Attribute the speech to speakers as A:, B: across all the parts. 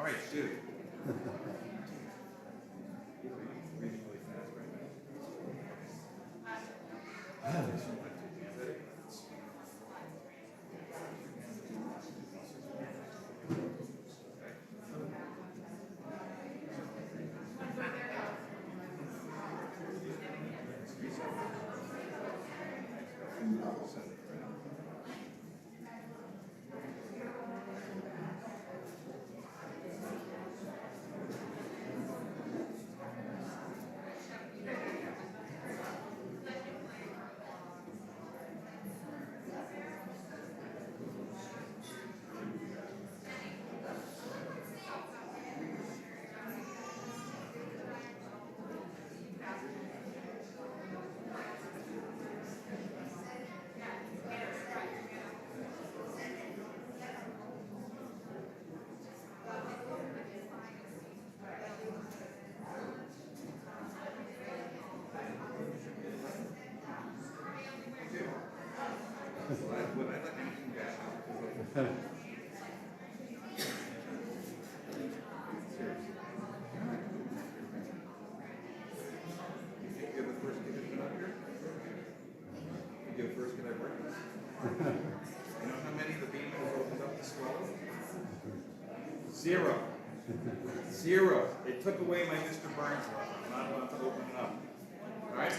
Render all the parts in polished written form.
A: right, dude. Zero. Zero. It took away my Mr. Burns level. I'm not allowed to open it up. All right?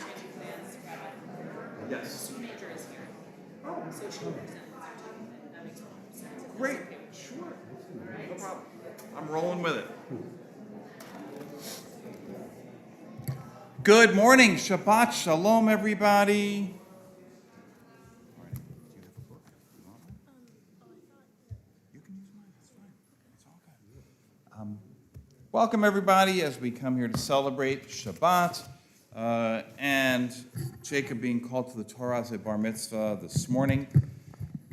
A: Yes.
B: Major is here.
A: Oh.
B: So she'll present. That makes more sense.
A: Great. Sure. No problem. I'm rolling with it. Good morning. Shabbat Shalom, everybody. Welcome, everybody, as we come here to celebrate Shabbat and Jacob being called to the Torah as a bar mitzvah this morning.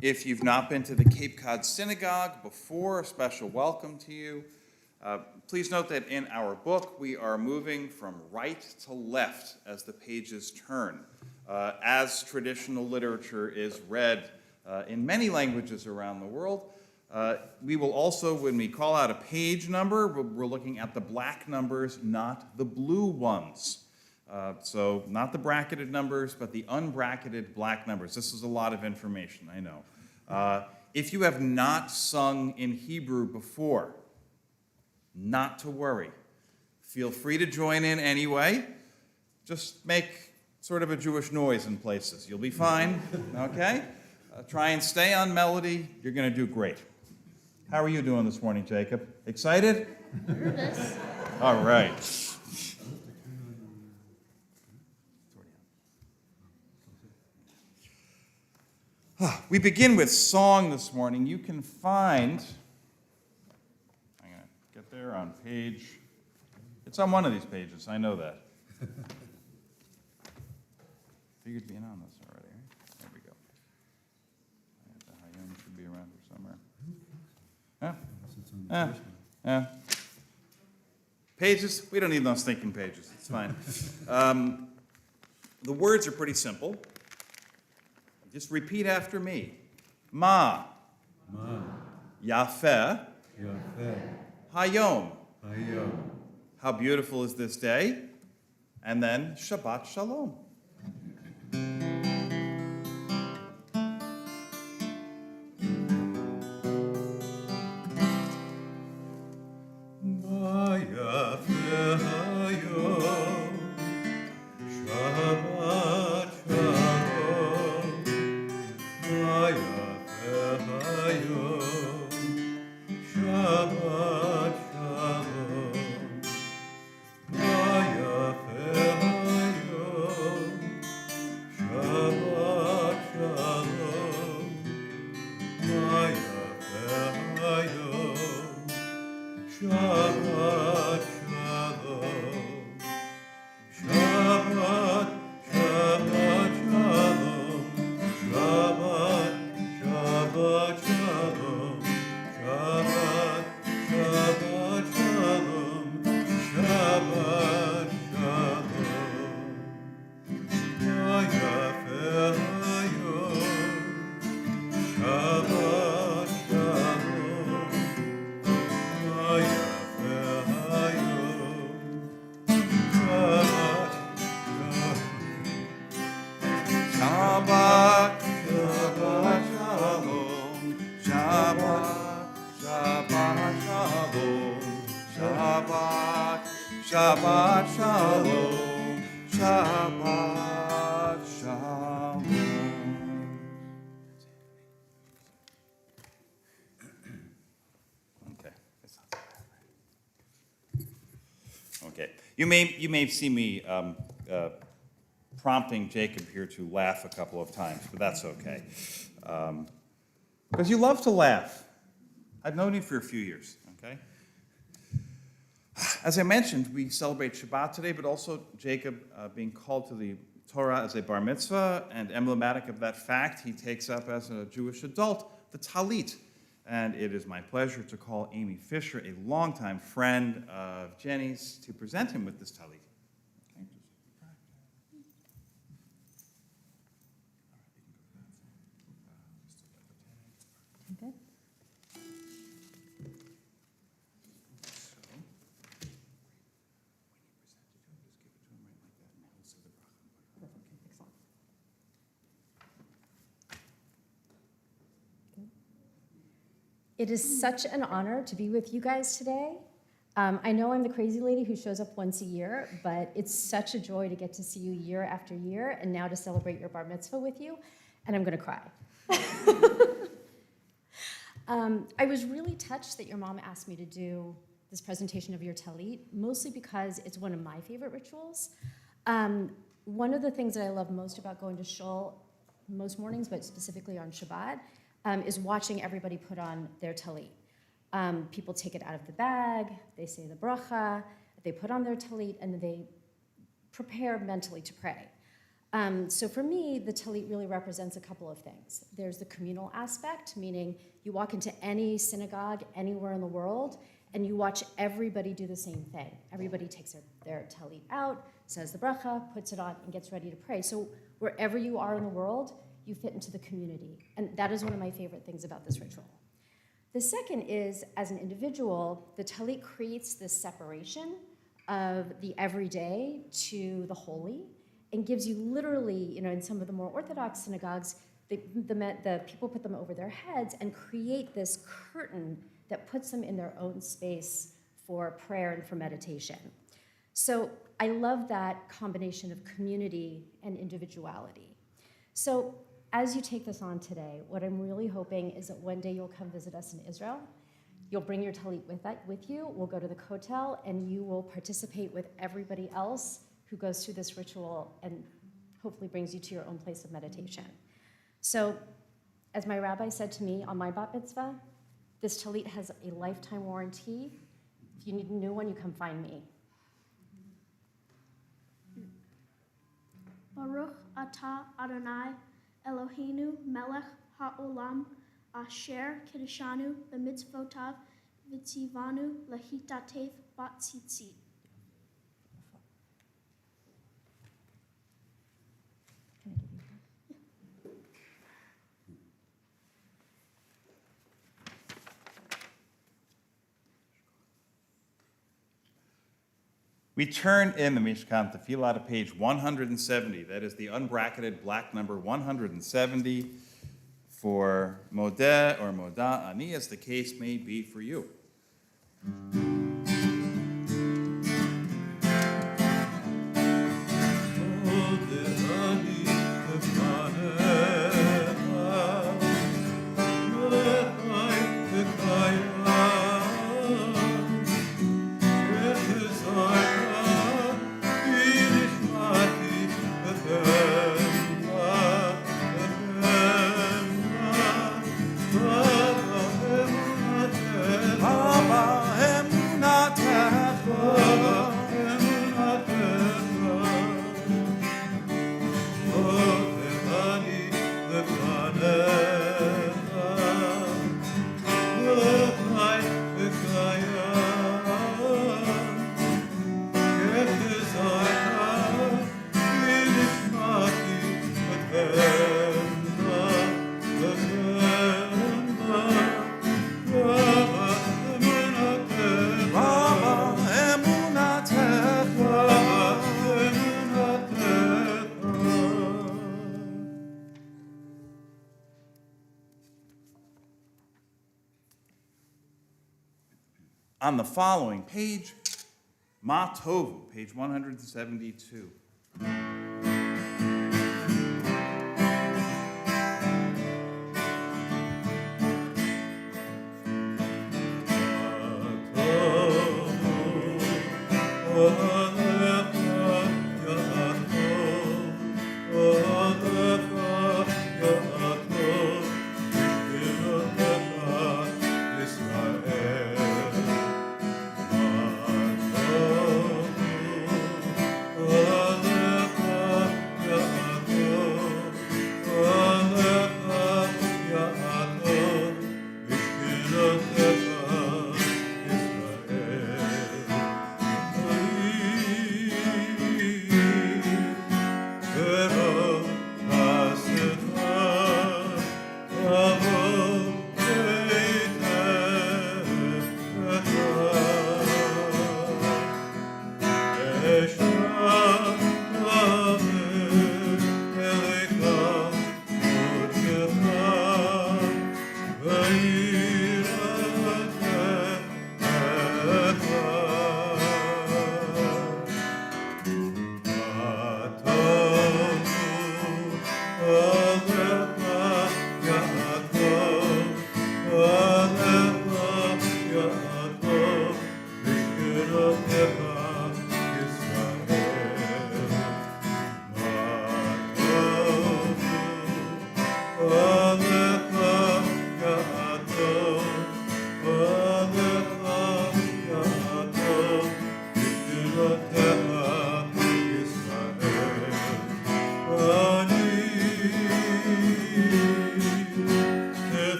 A: If you've not been to the Cape Cod Synagogue before, a special welcome to you. Please note that in our book, we are moving from right to left as the pages turn, as traditional literature is read in many languages around the world. We will also, when we call out a page number, we're looking at the black numbers, not the blue ones. So not the bracketed numbers, but the unbracketed black numbers. This is a lot of information, I know. If you have not sung in Hebrew before, not to worry. Feel free to join in anyway. Just make sort of a Jewish noise in places. You'll be fine, okay? Try and stay on melody. You're going to do great. How are you doing this morning, Jacob? Excited?
B: Nervous.
A: All right. We begin with song this morning. You can find, I'm going to get there on page, it's on one of these pages, I know that. Figured being on this already, right? There we go. The Hayom should be around here somewhere. Pages, we don't need those thinking pages, it's fine. The words are pretty simple. Just repeat after me. Ma.
C: Ma.
A: Yafeh.
C: Yafeh.
A: Hayom.
C: Hayom.
A: How beautiful is this day? And then Shabbat Shalom. Shabbat, Shabbat Shalom, Shabbat Shalom. Okay. Okay. You may see me prompting Jacob here to laugh a couple of times, but that's okay. Because you love to laugh. I've known you for a few years, okay? As I mentioned, we celebrate Shabbat today, but also Jacob being called to the Torah as a bar mitzvah, and emblematic of that fact, he takes up as a Jewish adult the talit. And it is my pleasure to call Amy Fisher, a longtime friend of Jenny's, to present him with this talit.
D: Good. It is such an honor to be with you guys today. I know I'm the crazy lady who shows up once a year, but it's such a joy to get to see you year after year and now to celebrate your bar mitzvah with you, and I'm gonna cry. I was really touched that your mom asked me to do this presentation of your talit, mostly because it's one of my favorite rituals. One of the things that I love most about going to shul most mornings, but specifically on Shabbat, is watching everybody put on their talit. People take it out of the bag, they say the bracha, they put on their talit, and then they prepare mentally to pray. So for me, the talit really represents a couple of things. There's the communal aspect, meaning you walk into any synagogue anywhere in the world, and you watch everybody do the same thing. Everybody takes their talit out, says the bracha, puts it on, and gets ready to pray. So wherever you are in the world, you fit into the community. And that is one of my favorite things about this ritual. The second is, as an individual, the talit creates this separation of the everyday to the holy, and gives you literally, in some of the more Orthodox synagogues, the people put them over their heads and create this curtain that puts them in their own space for prayer and for meditation. So I love that combination of community and individuality. So as you take this on today, what I'm really hoping is that one day you'll come visit us in Israel. You'll bring your talit with you. We'll go to the kotel, and you will participate with everybody else who goes through this ritual and hopefully brings you to your own place of meditation. So, as my rabbi said to me on my bat mitzvah, this talit has a lifetime warranty. If you need a new one, you come find me.
E: Baruch atah Adonai Eloheinu melech ha'olam asher kiddushanu b'mitzvotav v'tzivanu lehitatef b'tzitzit.
A: We turn in the Mishkan Tefillah to page 170. That is the unbracketed black number 170 for Modeh or Modah Ani, as the case may be for you. On the following page, Ma Tovu, page 172.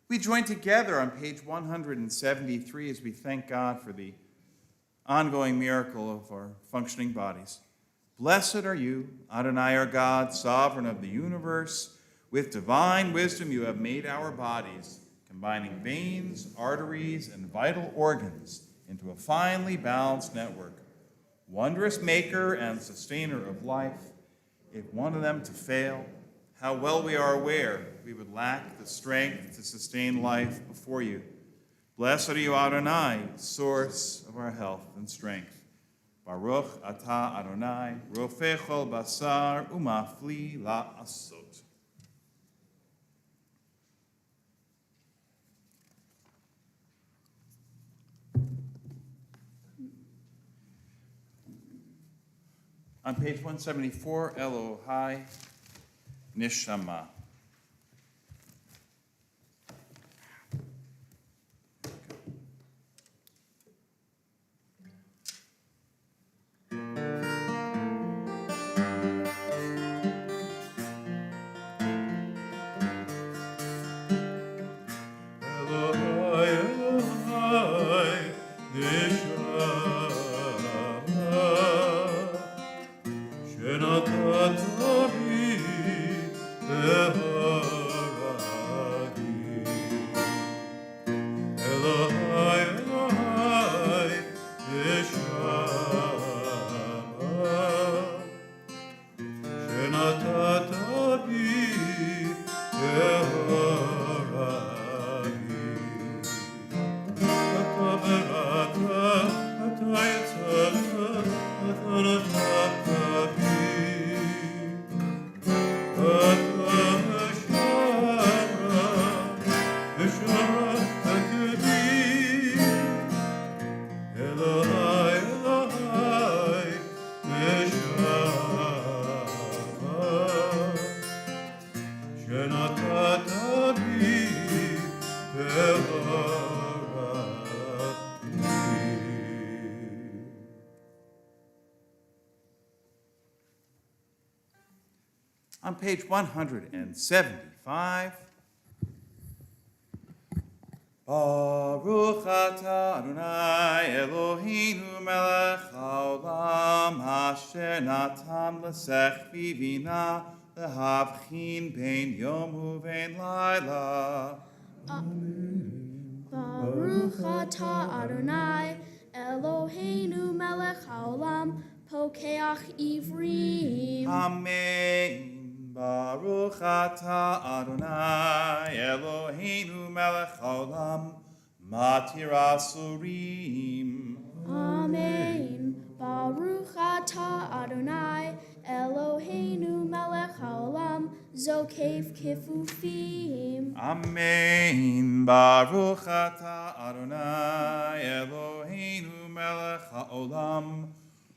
A: We join together on page 173 as we thank God for the ongoing miracle of our functioning bodies. Blessed are you, Adonai our God, sovereign of the universe. With divine wisdom you have made our bodies, combining veins, arteries, and vital organs into a finely balanced network. Wondrous maker and sustainer of life, if one of them to fail, how well we are aware we would lack the strength to sustain life before you. Blessed are you, Adonai, source of our health and strength. Baruch atah Adonai, rofei chol basar umafli la'asot. On page 174, Elohai Nishama. On page 175, Baruch atah Adonai Eloheinu melech haolam asher natan l'sech vivina lehavchin bein yom uvein laila.
E: Baruch atah Adonai Eloheinu melech haolam pokeach ivrim.
A: Amen. Baruch atah Adonai Eloheinu melech haolam matir asurim.
E: Amen. Baruch atah Adonai Eloheinu melech haolam zokev kifufim.
A: Amen. Baruch atah Adonai Eloheinu melech haolam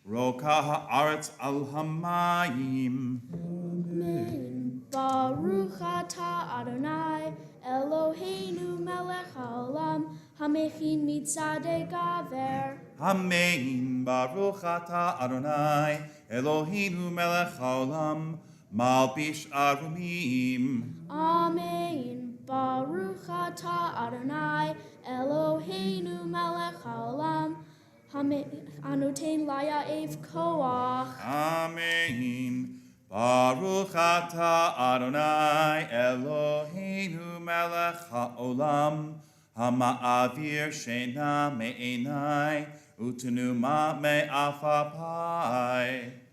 A: roka haaretz al hamayim.
E: Amen. Baruch atah Adonai Eloheinu melech haolam hamechin mitzadei gaver.
A: Amen. Baruch atah Adonai Eloheinu melech haolam malbish arumim.
E: Amen. Baruch atah Adonai Eloheinu melech haolam anoten layav koach.
A: Amen. Baruch atah Adonai Eloheinu melech haolam hama'avir shena me'enai utenuma me'afapai.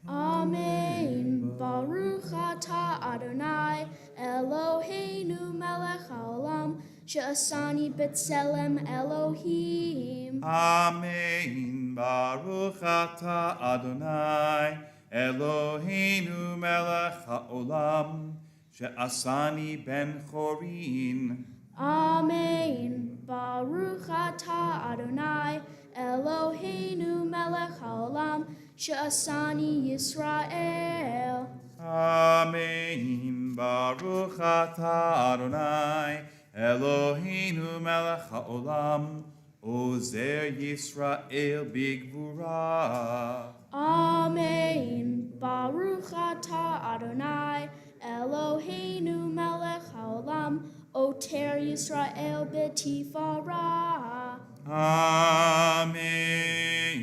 E: Amen. Baruch atah Adonai Eloheinu melech haolam she'asani b'tselem Elohim.
A: Amen. Baruch atah Adonai Eloheinu melech haolam she'asani ben chorin.
E: Amen. Baruch atah Adonai Eloheinu melech haolam she'asani Yisrael.
A: Amen. Baruch atah Adonai Eloheinu melech haolam ozer Yisrael bigvura.
E: Amen. Baruch atah Adonai Eloheinu melech haolam oter Yisrael b'tifara.
A: Amen.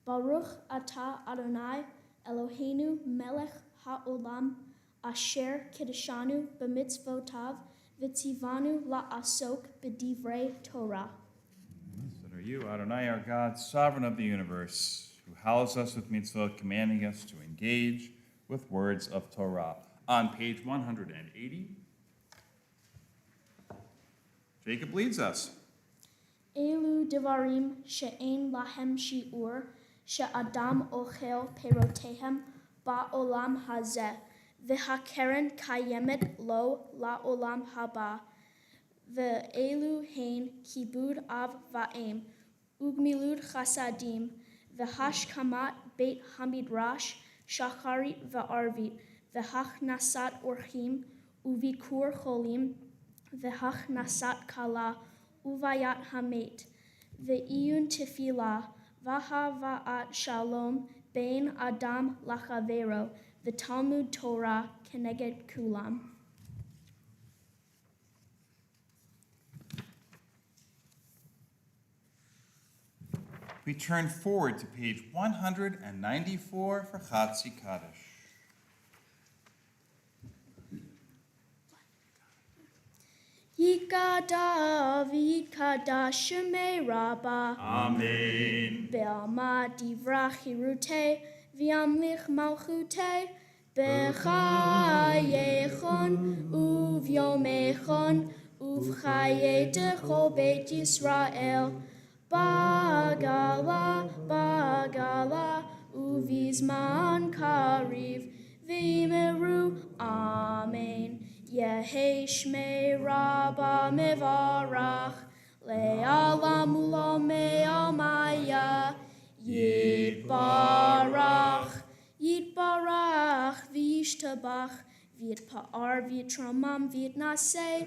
E: Baruch atah Adonai Eloheinu melech haolam asher kiddushanu b'mitzvotav v'tzivanu la'asok b'divrei Torah.
A: Blessed are you, Adonai, our God, sovereign of the universe, who hallows us with mitzvah, commanding us to engage with words of Torah. On page 180, Jacob leads us.
E: Elu devarim she'en lahem shi'ur she'adam ochel perotehem ba'olam hazeh v'hakeren kayemet lo la'olam haba v'elu hein kibud av va'em ugmilud chasadim v'hashkamat beit hamidrash shacharit v'arvit v'hachnasat orchim uvikur cholim v'hachnasat kala uvayat hamet ve'iyun tefillah v'hava'at shalom bein adam lachavero v'talmud Torah keneged kulam.
A: We turn forward to page 194 for Chatzi Kaddish.
E: Yikada v'yikada shemei rabba
A: Amen.
E: Be'alma divra chirute v'yamlich malchute B'chayechon uvyomechon uvchaye dechol beit Yisrael Bagala bagala uvizman kariv v'imeru Amen Yehi shmei rabba mevarach le'alam u'lomei almaya Yitbarach Yitbarach v'yishtabach v'yitpa'ar v'yitramam v'yitnaseh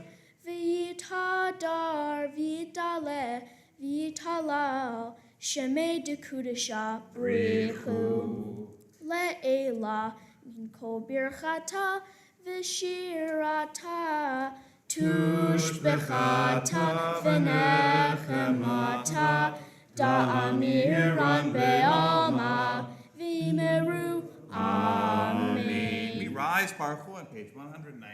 E: v'yithadar v'yitdaleh v'yithalal shemei dekudesha brichu le'elah Tehillah, Min Kol Birchata, V'Shirata, Tushbechata, V'Nechemata, Da'amiran Be'alma, V'Meru, Amen.
A: We rise, Baruch Hu, on page 195.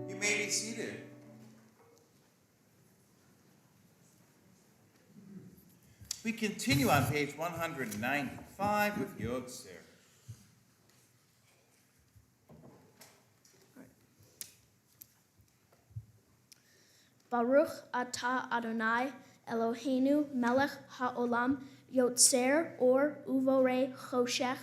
A: You may be seated. We continue on page 195 with Yod Ser.
E: Baruch atah Adonai Eloheinu melech haolam yotzer or uvorei choshech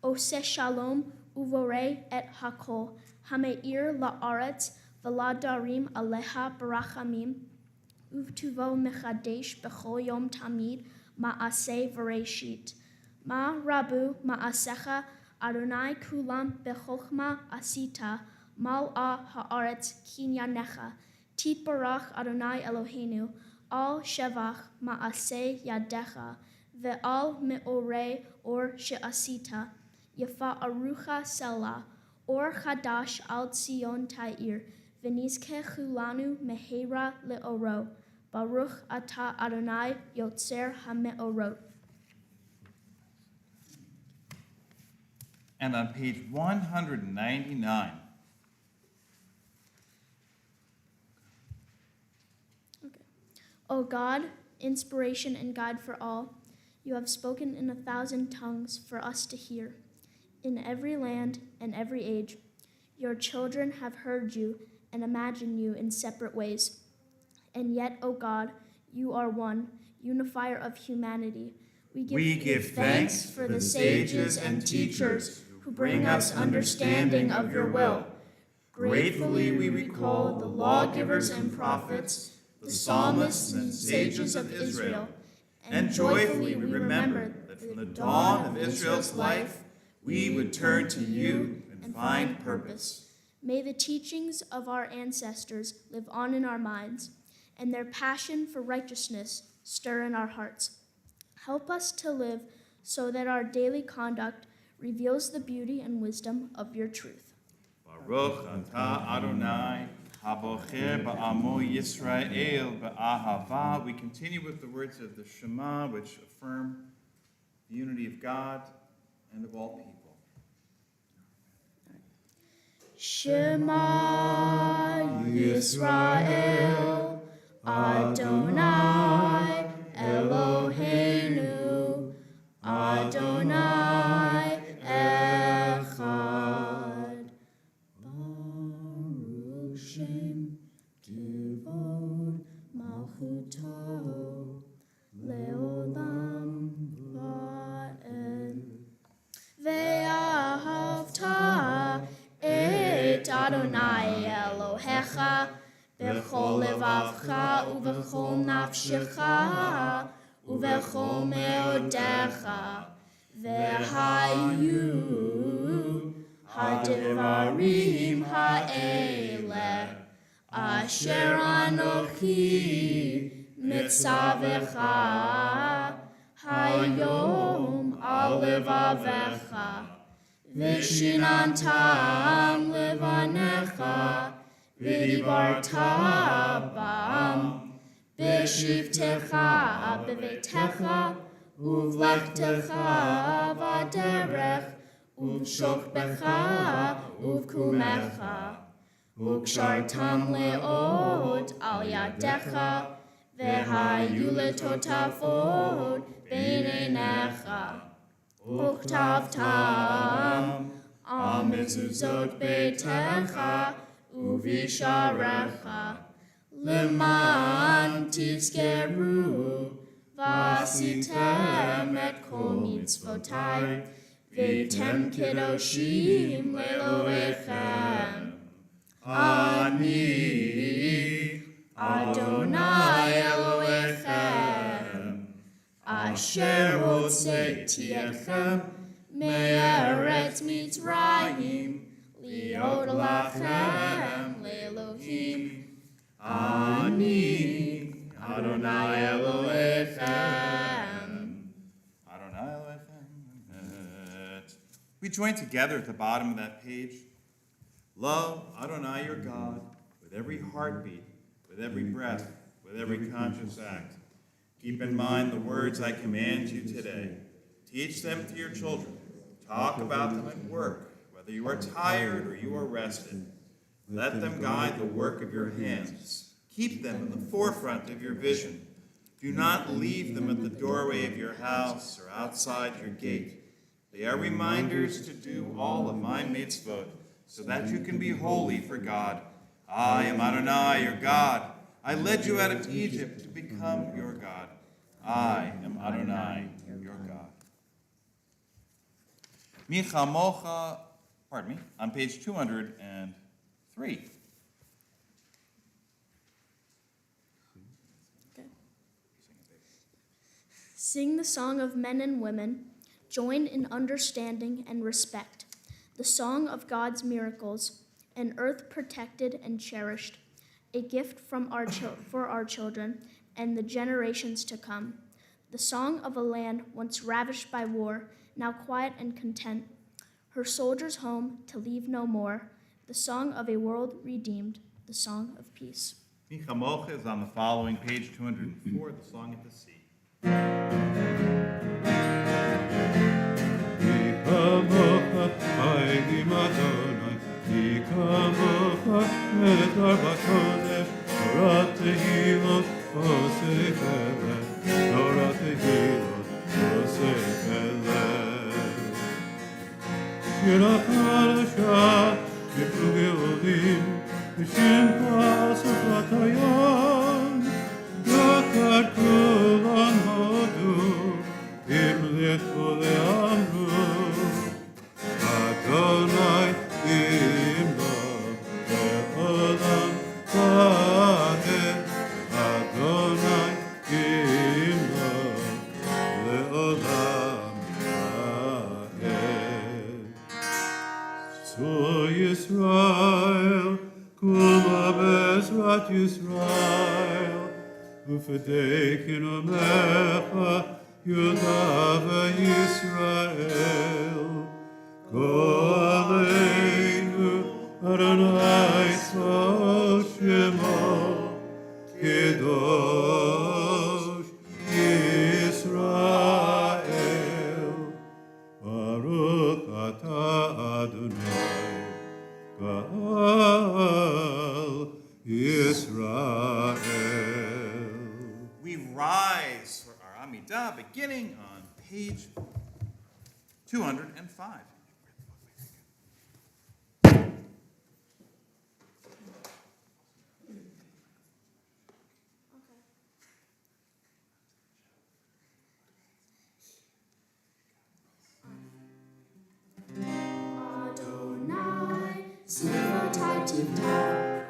E: oseh shalom uvorei et hakol hameir la'aretz v'ladarim aleha barachamim uvtuvo mechadesh b'chol yom tamid ma'aseh v'reishit ma rabu ma'asecha Adonai kulam b'chochma asita mal'a ha'aretz kinyanecha Titbarach Adonai Eloheinu, al shevach ma'aseh yadecha, ve'al me'orei or she'asita, yafa arucha selah, or chadash al tzion ta'ir, v'nizke chulanu mehera le'oro, baruch atah Adonai yotzer ha'me'orot.
A: And on page 199,
E: O God, inspiration and guide for all, you have spoken in 1,000 tongues for us to hear. In every land and every age, your children have heard you and imagined you in separate ways. And yet, O God, you are one, unifier of humanity. We give thanks for the sages and teachers who bring us understanding of your will. Gratefully we recall the lawgivers and prophets, the psalmists and sages of Israel, and joyfully we remember that from the dawn of Israel's life, we would turn to you and find purpose. May the teachings of our ancestors live on in our minds, and their passion for righteousness stir in our hearts. Help us to live so that our daily conduct reveals the beauty and wisdom of your truth.
A: Baruch atah Adonai, habocher ba'amo Yisrael ba'ahava. We continue with the words of the Shema, which affirm the unity of God and of all people.
E: Shema Yisrael, Adonai Eloheinu, Adonai Echad. Baruch Shem Kivod Malchuto Leolam Va'ed. Ve'ahavta et Adonai Elohecha b'chol levavcha u'b'chol nafshecha u'b'chol me'odecha ve'hayu ha'devarim ha'eleh asher anochi mitzavecha hayom al levavecha, vishinantam levanecha, vidibarta bam, bishivtecha bevetecha, uvlechtecha vaderech, uvshokbecha uvkumecha, ukshartam leod al yadecha, vehayuletotafod beinenecha, uktavtam amezuzot beitecha, uvisharecha, leman tizkeru, vasitem et kol mitzvotai, veitem kedoshim leloechem. Ani Adonai Elohechem, asher hotzeti etchem me'eretz Mitzrayim, liot lachem le'Elohim. Ani Adonai Elohechem.
A: Adonai Elohim. We join together at the bottom of that page. Love Adonai your God with every heartbeat, with every breath, with every conscious act. Keep in mind the words I command you today. Teach them to your children. Talk about them at work, whether you are tired or you are rested. Let them guide the work of your hands. Keep them in the forefront of your vision. Do not leave them at the doorway of your house or outside your gate. They are reminders to do all of my mitzvot, so that you can be holy for God. I am Adonai, your God. I led you out of Egypt to become your God. I am Adonai, your God. Michamocha, on page 203.
E: Sing the song of men and women, join in understanding and respect, the song of God's miracles, an earth protected and cherished, a gift from for our children and the generations to come, the song of a land once ravished by war, now quiet and content, her soldiers home to leave no more, the song of a world redeemed, the song of peace.
A: Michamocha is on the following page 204, the song at the sea.
C: Ikamocha, Ha'ilim Adonai, Ikamocha, Medar Batonesh, Torah Tehilot, Osei Pelech, Torah Tehilot, Osei Pelech. Shira Parasha, Shipru Geolim, V'shem Pasuk Hayam, Yakar Kulan Hodu, Imlech Le'amru, Adonai Imlo Le'olam Va'ed, Adonai Imlo Le'olam Va'ed. So Yisrael, Kuma Bezrat Yisrael, Ufedeikin Omecha, Yudava Yisrael, Go Aleinu, Adonai Tzva'ot Shemo, Kedosh Yisrael, Baruch Atah Adonai, Gal Yisrael.
A: We rise for our Amidah, beginning on page 205.
E: Adonai, Sivatai Tivta,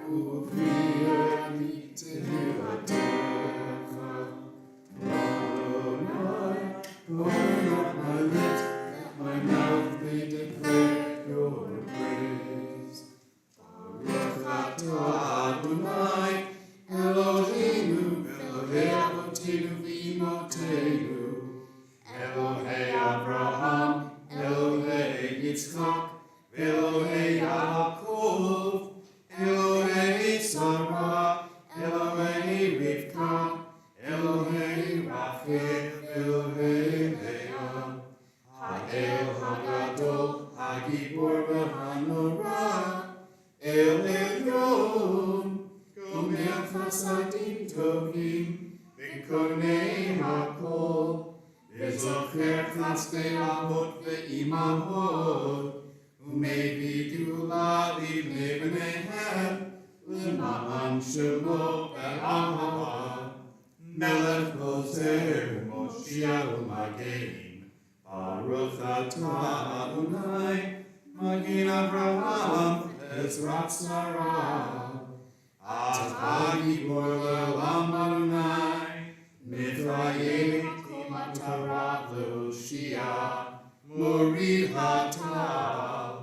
E: Uvriani Tehillah. Adonai, open up my lips, that my mouth may declare your praise. Baruch atah Adonai, Eloheinu, Elohei Avotenu v'Imotenu, Elohei Avraham,
C: Elheleah, Ha'el Hagadol, Hagibor v'Hanorah, El Elyon, Gomer Chasadim Tovim, V'konei Hakol, V'zocher Chatzei Avot V'imahot, U'mevidu Livnei B'neihem, L'ma'an Shemo Ve'ahava, Melech Ozer Moshiach U'Magen, Baruch Atah Adonai, Magen Avraham, Ezrat Sarah, Atah Gibor Le'olam Adonai, Mitzvah Kol Atarav Le'Hoshia, Morid Hatal,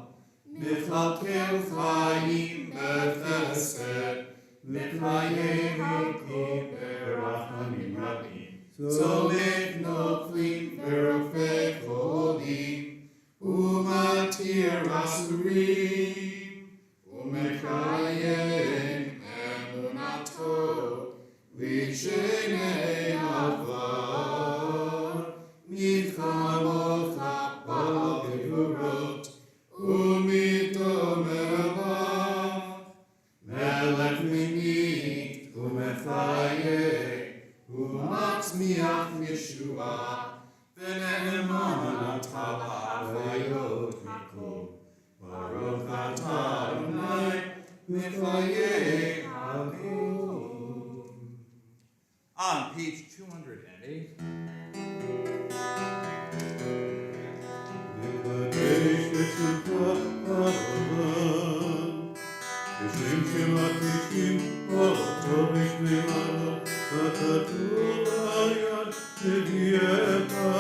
C: Michalkel Chaim B'Chesed, Mikayim Berachmanim Rabim, Tzolek Noflim Verofei Cholim, Umatir Asurim, Umekayim Emunato, Lishenei Avar, Milchamocha Ba'gevurot, Umitomelach, Melech Mini, Umechayeh, Umatzmiach Yeshua, V'ne'eman Atah Ha'avayot Mikol, Baruch Atah Adonai, Mifayeh Hakim.
A: On page 208.
C: V'kadesh v'shuvah ha'olam, V'shem shemat nishim ha'otov v'shme'alot, V'katuv ha'yad v'viecha,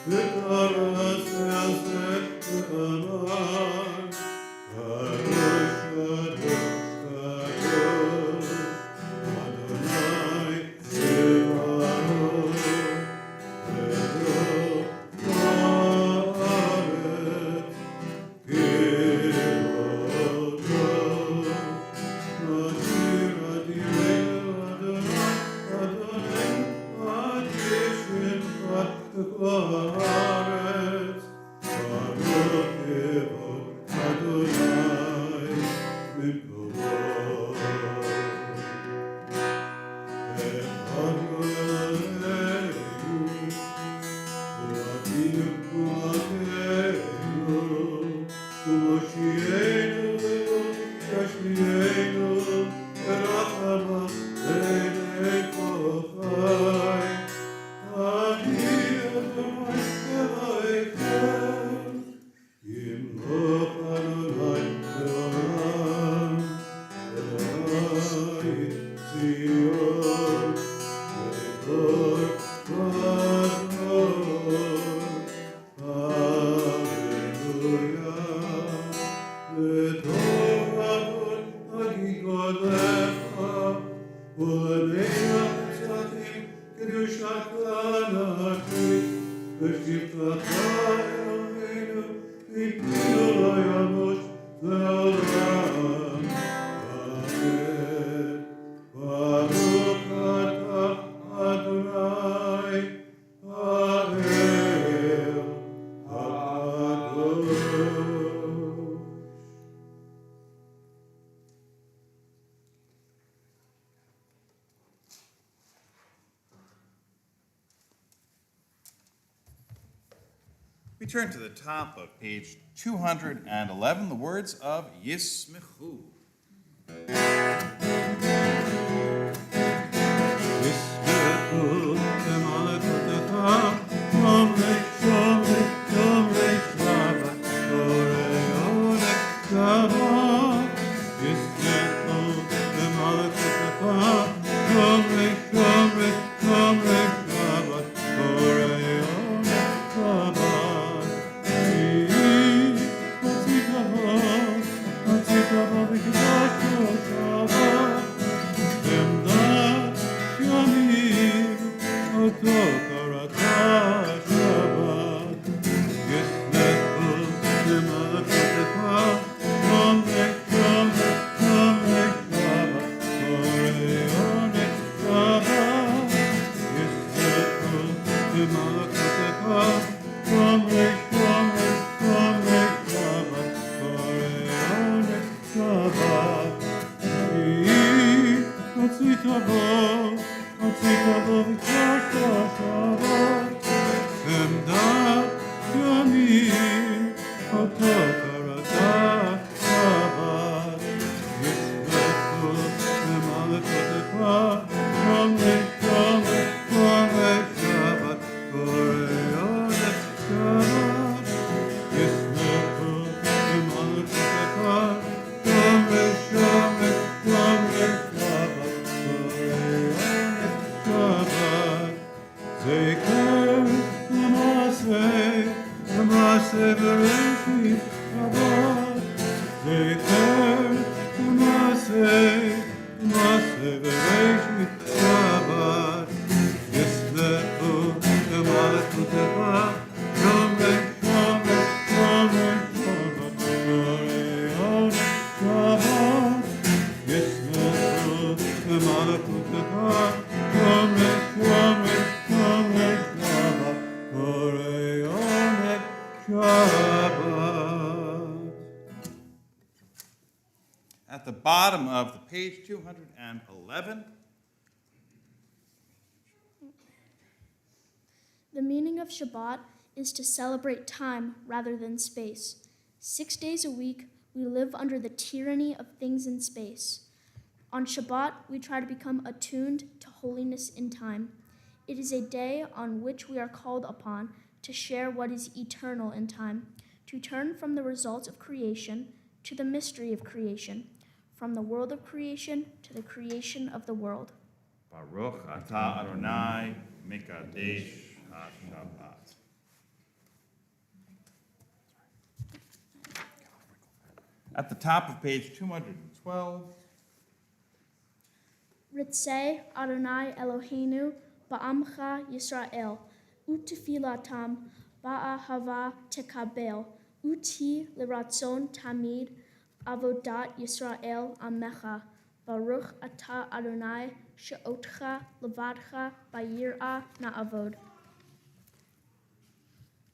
C: V'karas v'aseh v'amar, Kadosh, Kadosh, Kadosh, Adonai Tzevaot, V'lo ha'aretz, Kivoto, Nashir Adirenu Adonai, Adonai, Ad Yeshimcha Kol ha'aretz, Baruch Kivod Adonai Mikol. Echad Eloheinu, U'avinu U'ateinu, U'moshienu Ve'yashmienu, Erachama Eidei Kochai, Ani Adonai Elohechem, Yimloch Adonai Le'olam, Eloi Tzion, Le'dor v'ador, Hallelujah, Le'dor v'ador Hagigolecha, U'lenecha Tzadim Kedushat Lanachit, V'shivtacha Eloheinu, V'itnu lo yamot le'olam. Amen. Baruch atah Adonai, Ha'el HaKadosh.
A: We turn to the top of page 211, the words of Yismechu.
C: Yismechu b'malchutecha, Yomrei Shabbat, Yomrei Shabbat, Borei Olech Shabbat. Yismechu b'malchutecha, Yomrei Shabbat, Yomrei Shabbat, Borei Olech Shabbat. Hatzitavo, Hatzitavo,
A: At the bottom of the page, 211.
E: The meaning of Shabbat is to celebrate time rather than space. 6 days a week, we live under the tyranny of things in space. On Shabbat, we try to become attuned to holiness in time. It is a day on which we are called upon to share what is eternal in time, to turn from the results of creation to the mystery of creation, from the world of creation to the creation of the world.
A: Baruch atah Adonai mikadesh ha-Shabbat. At the top of page 212.
E: Ritzei Adonai Eloheinu ba'amcha Yisrael, u'tefilatam ba'ahava tekabel, u'ti liratzon tamid avodat Yisrael amecha, Baruch atah Adonai she'otcha levadcha ba'yirah na'avod.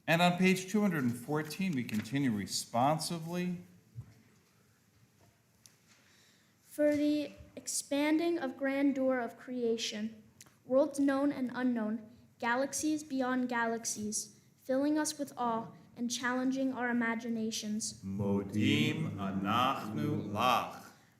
A: And on page 214, we continue responsively.
E: For the expanding of grandeur of creation, worlds known and unknown, galaxies beyond galaxies, filling us with awe and challenging our imaginations.
A: Modim anachnu lach.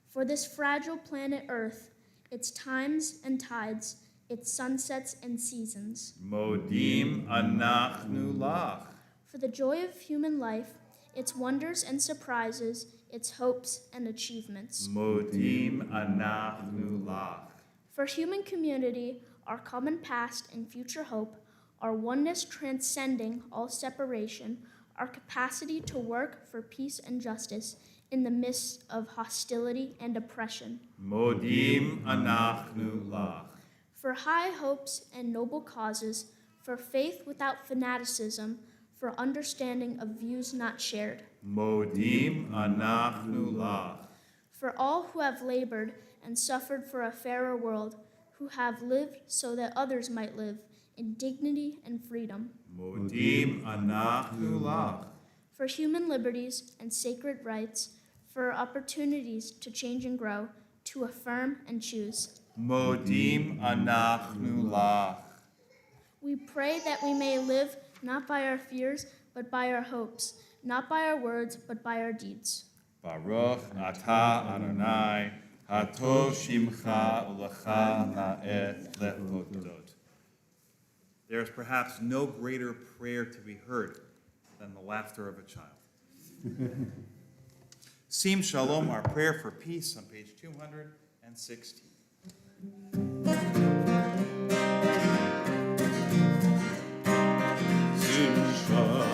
E: For this fragile planet Earth, its times and tides, its sunsets and seasons.
A: Modim anachnu lach.
E: For the joy of human life, its wonders and surprises, its hopes and achievements.
A: Modim anachnu lach.
E: For human community, our common past and future hope, our oneness transcending all separation, our capacity to work for peace and justice in the midst of hostility and oppression.
A: Modim anachnu lach.
E: For high hopes and noble causes, for faith without fanaticism, for understanding of views not shared.
A: Modim anachnu lach.
E: For all who have labored and suffered for a fairer world, who have lived so that others might live in dignity and freedom.
A: Modim anachnu lach.
E: For human liberties and sacred rights, for opportunities to change and grow, to affirm and choose.
A: Modim anachnu lach.
E: We pray that we may live not by our fears, but by our hopes, not by our words, but by our deeds.
A: Baruch atah Adonai, hatov shimcha ulecha na'eh lehodot. There is perhaps no greater prayer to be heard than the laughter of a child. Sim Shalom, our prayer for peace, on page 216.
C: Israel,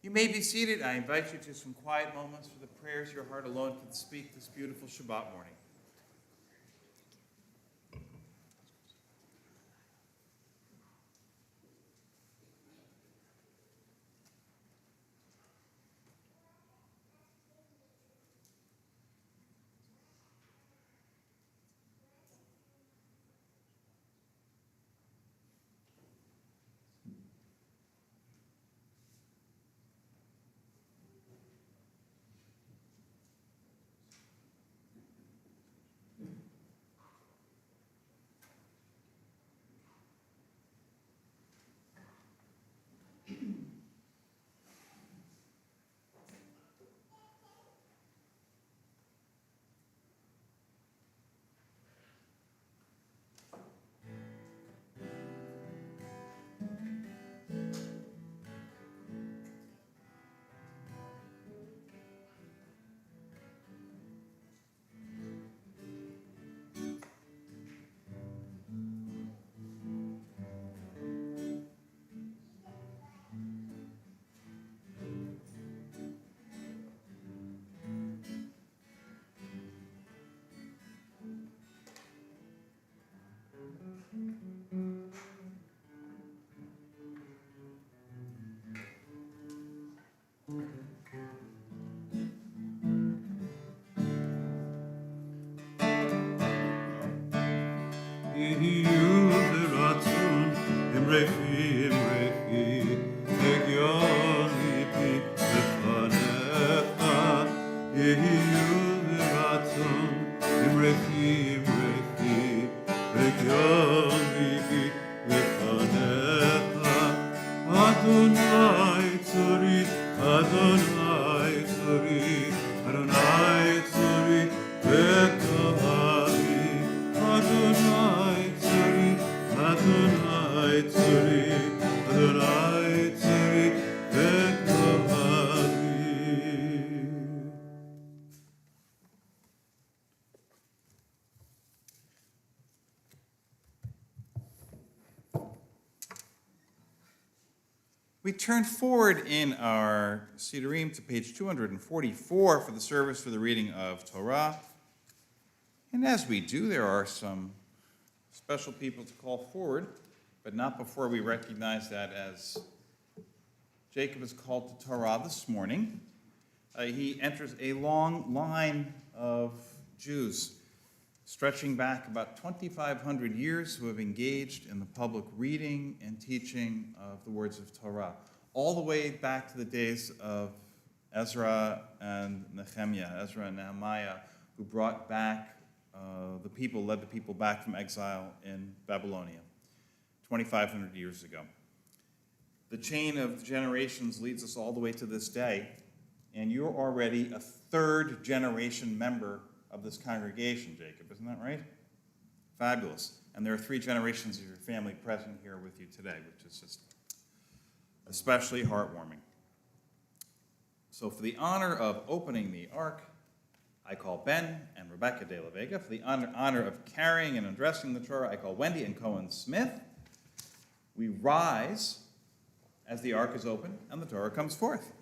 A: You may be seated. I invite you to some quiet moments for the prayers your heart alone can speak this beautiful Shabbat morning.
C: יהיו ברצון אמרחי אמרחי הגיון ליבי לפניך יהיו ברצון אמרחי אמרחי הגיון ליבי לפניך אדוני צורי אדוני צורי אדוני צורי וקהלי Adonai tzuri, Adonai tzuri, Adonai tzuri, v'kohali.
A: We turn forward in our Siddurim to page 244 for the service for the reading of Torah. And as we do, there are some special people to call forward, but not before we recognize that as Jacob is called to Torah this morning, he enters a long line of Jews stretching back about 2,500 years who have engaged in the public reading and teaching of the words of Torah, all the way back to the days of Ezra and Nehemiah, Ezra and Nehemiah, who brought back led the people back from exile in Babylonia 2,500 years ago. The chain of generations leads us all the way to this day, and you're already a third generation member of this congregation, Jacob, isn't that right? Fabulous. And there are 3 generations of your family present here with you today, which is just especially heartwarming. So for the honor of opening the Ark, I call Ben and Rebecca de la Vega. For the honor of carrying and addressing the Torah, I call Wendy and Cohen Smith. We rise as the Ark is opened and the Torah comes forth.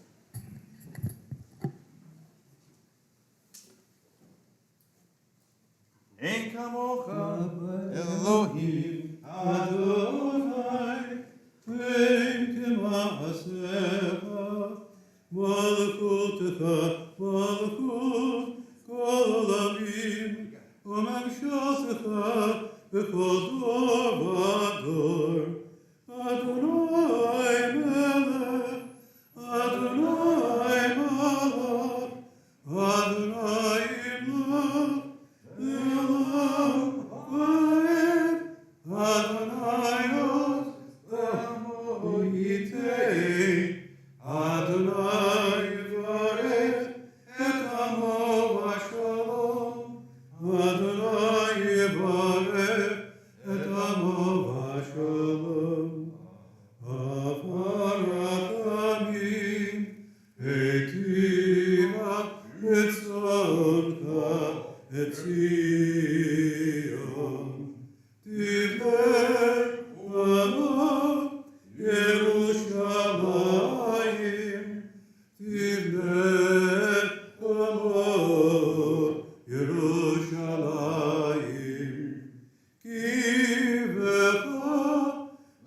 A: Ein kamocha Elohim
C: Adonai, ein kemaasecha, malakotecha, malakot, kol olamim, umamshotecha, b'kol dor v'dor. Adonai melech, Adonai malach, Adonai imlach, Elam v'ed, Adonai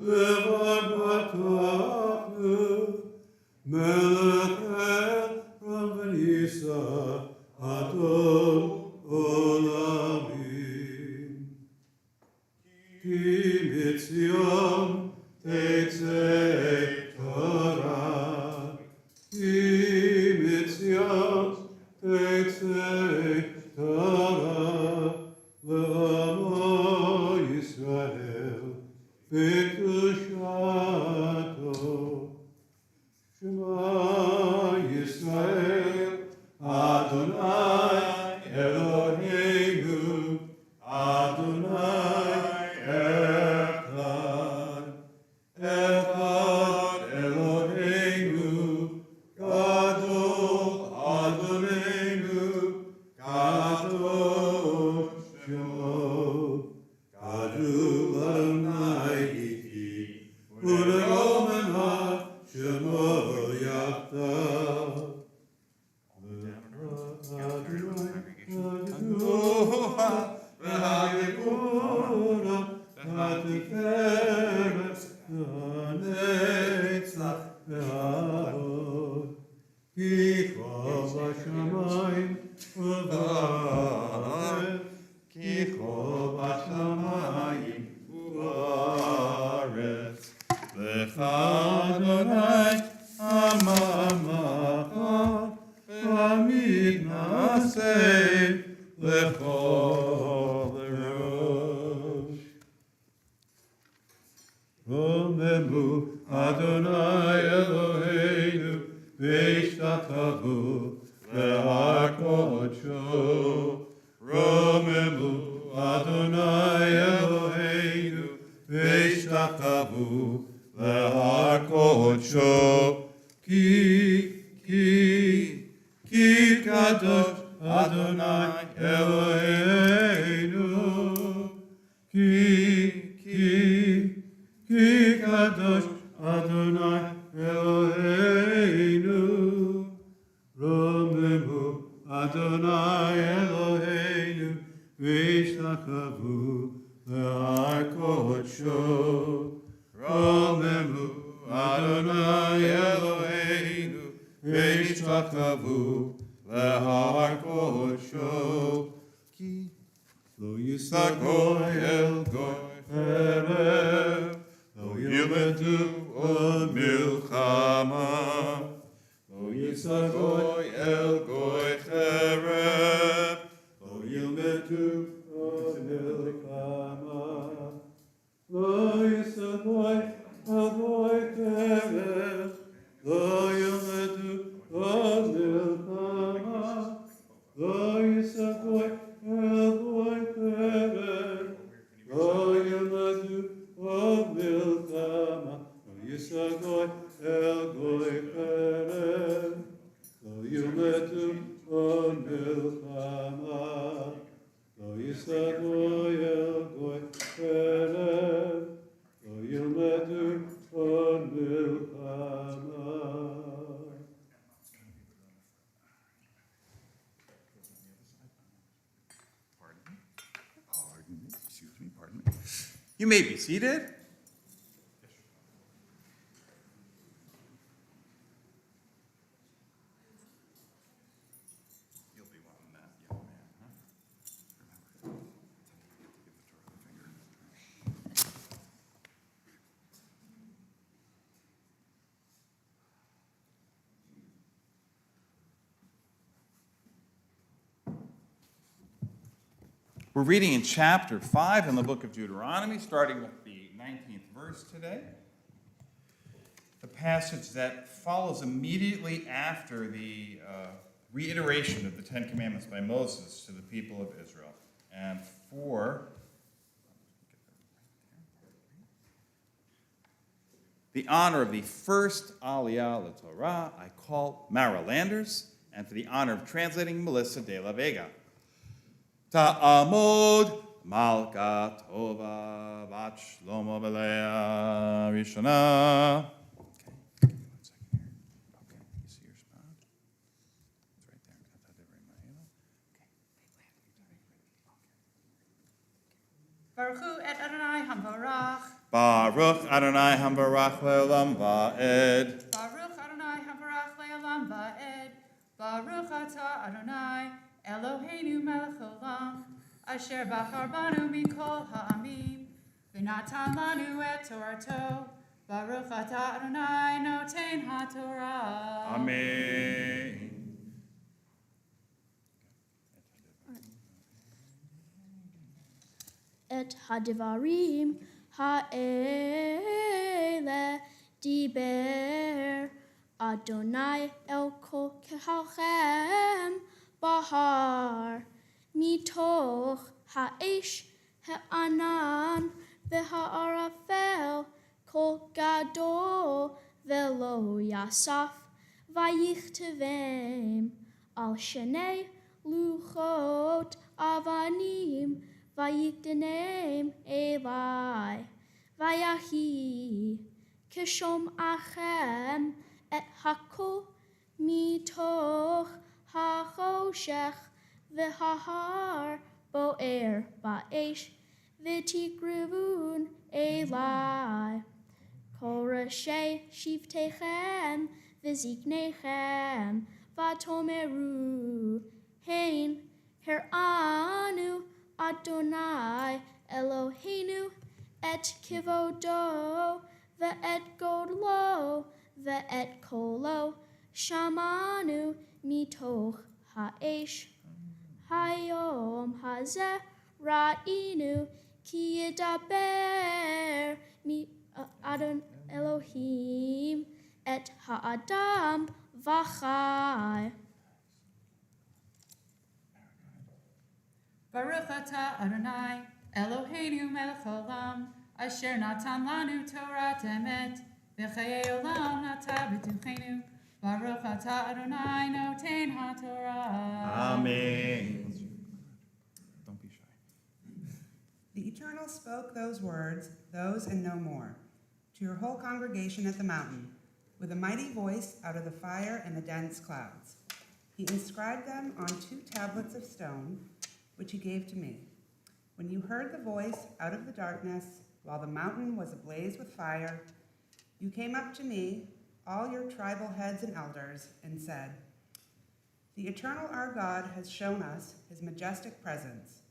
C: Levar Melech Ram Venisa Adon Olamim. Ki mitzion tetzei Torah. Ki mitzion tetzei Torah. Le'amo Yisrael B'kedushato. Shema Yisrael, Adonai Eloheinu, Adonai Echad. Echad Eloheinu, Gadol Adonenu, Gadol Shemo. Gadol Adonai Iti, U'le'om Echad Shemo Yachdav. Adonai Amamacha Amid Naseh Lechol Rosh. Romemu Adonai Eloheinu Ve'ishtatavu Le'ar Kodsho. Romemu Adonai Eloheinu Ve'ishtatavu Le'ar Kodsho. Ki Kadosh Adonai Eloheinu. Ki Kadosh Adonai Eloheinu. Romemu Adonai Eloheinu V'ishtakavu Le'ar Kodsho. Romemu Adonai Eloheinu V'ishtakavu Le'ar Kodsho. Ki lo yisagoy el goy cherev, lo yilmedu od milchama. Lo yisagoy el goy cherev, lo yilmedu od milchama. Lo yisagoy el goy cherev, lo yilmedu od milchama. Lo yisagoy el goy cherev, lo yilmedu od milchama. Lo yisagoy el goy cherev, lo yilmedu od milchama. Lo yisagoy el goy cherev, lo yilmedu od milchama.
A: Pardon me. You may be seated. You'll be wanting that, young man, huh? Remember, you have to give the Torah the finger. We're reading in chapter 5 in the book of Deuteronomy, starting with the 19th verse today. The passage that follows immediately after the reiteration of the Ten Commandments by Moses to the people of Israel. And for the honor of the first Aliyah LaTorah, I call Mara Landers, and for the honor of translating Melissa de la Vega. Ta'amod Malka Tova Bat Shlomo Belea Rishona. Okay, give me 1 second here. Okay, you see your spot? It's right there.
B: Baruch hu et Adonai Hamvarach.
A: Baruch Adonai Hambarach Le'olam Va'ed.
B: Baruch Adonai Havarach Le'olam Va'ed. Baruch Atah Adonai Eloheinu Melech Olam Asher Bachar Banu Mikol Ha'amim V'natan Lanu Et Torato Baruch Atah Adonai Noten HaTorah.
A: Amen.
E: Et hadivarim ha'ele diber Adonai el kol kehalchem bahar mitoch ha'esh ha'anan v'ha'arafel kol gadol velo yasaf vayichtevem al shenei luchot avanim Vayikdanem Eli, Vayahi, Kishom Achem, Et Hakol, Mitoch, HaChoshech, V'Hahar, Boer, Ba'esh, V'Tikrivun Eli, Kol Rashay, Shivtechem, V'Ziknechem, Vatomeru, Hein, Heranu, Adonai Eloheinu et kivodo ve'et godlo ve'et kolo shamanu mitoch ha'esh hayom hazeh ra'inu ki yedaber Adon Elohim et ha'adam v'chai.
B: Baruch Atah Adonai Eloheinu Melech Olam Asher Natan Lanu Torah Emet V'chayei Olam Nata B'tuchenu Baruch Atah Adonai Noten HaTorah.
A: Amen. Don't be shy.
F: The Eternal spoke those words, those and no more, to your whole congregation at the mountain, with a mighty voice out of the fire and the dense clouds. He inscribed them on 2 tablets of stone, which he gave to me. When you heard the voice out of the darkness, while the mountain was ablaze with fire, you came up to me, all your tribal heads and elders, and said, The eternal our God has shown us his majestic presence,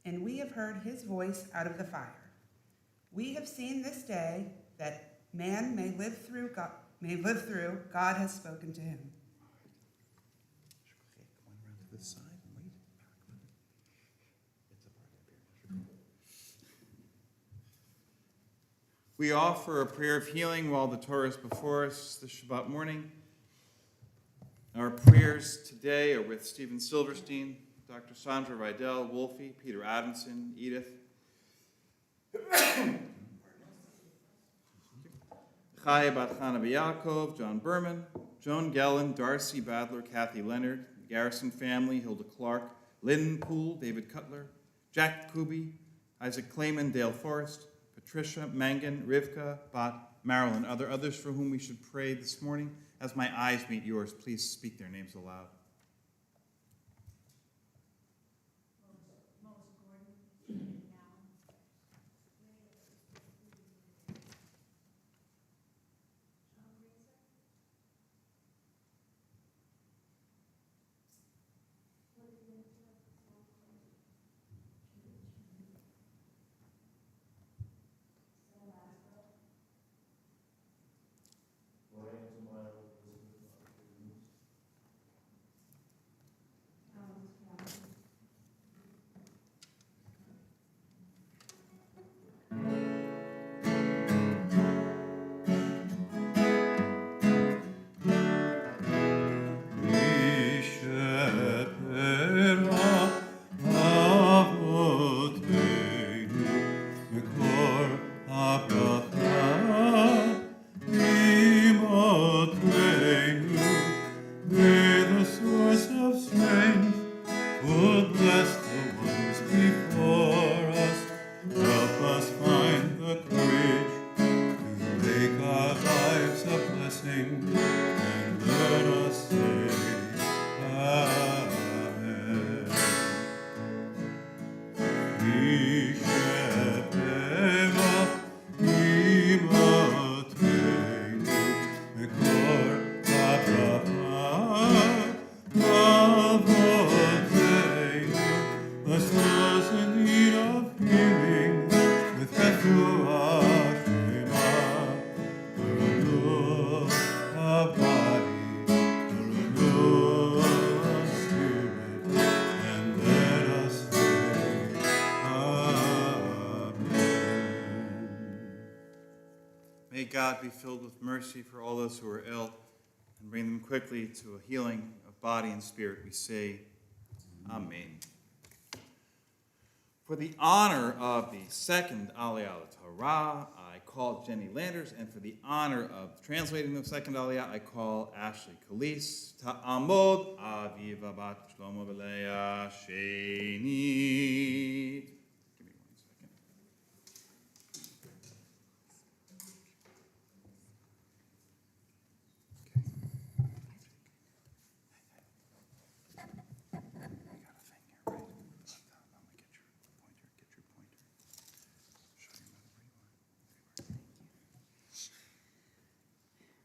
F: and we have heard his voice out of the fire. We have seen this day that man may live through, God has spoken to him.
A: Go around to this side and wait. It's a party up here. We offer a prayer of healing while the Torah is before us this Shabbat morning. Our prayers today are with Stephen Silverstein, Dr. Sandra Rydell, Wolfie, Peter Adamson, Edith, Chaya Bat Chana B'Yaakov, John Berman, Joan Gellin, Darcy Badler, Kathy Leonard, the Garrison family, Hilda Clark, Lynn Poole, David Cutler, Jack Kuby, Isaac Clayman, Dale Forrest, Patricia Mangan, Rivka, Bat, Marilyn. Are there others for whom we should pray this morning? As my eyes meet yours, please speak their names aloud. God be filled with mercy for all those who are ill and bring them quickly to a healing of body and spirit. We say, Amen. For the honor of the second Aliyah Torah, I call Jenny Landers, and for the honor of translating the second Aliyah, I call Ashley Calise. Ta'amod Aviva Bat Shlomo B'Leah Sheni. Give me 1 second.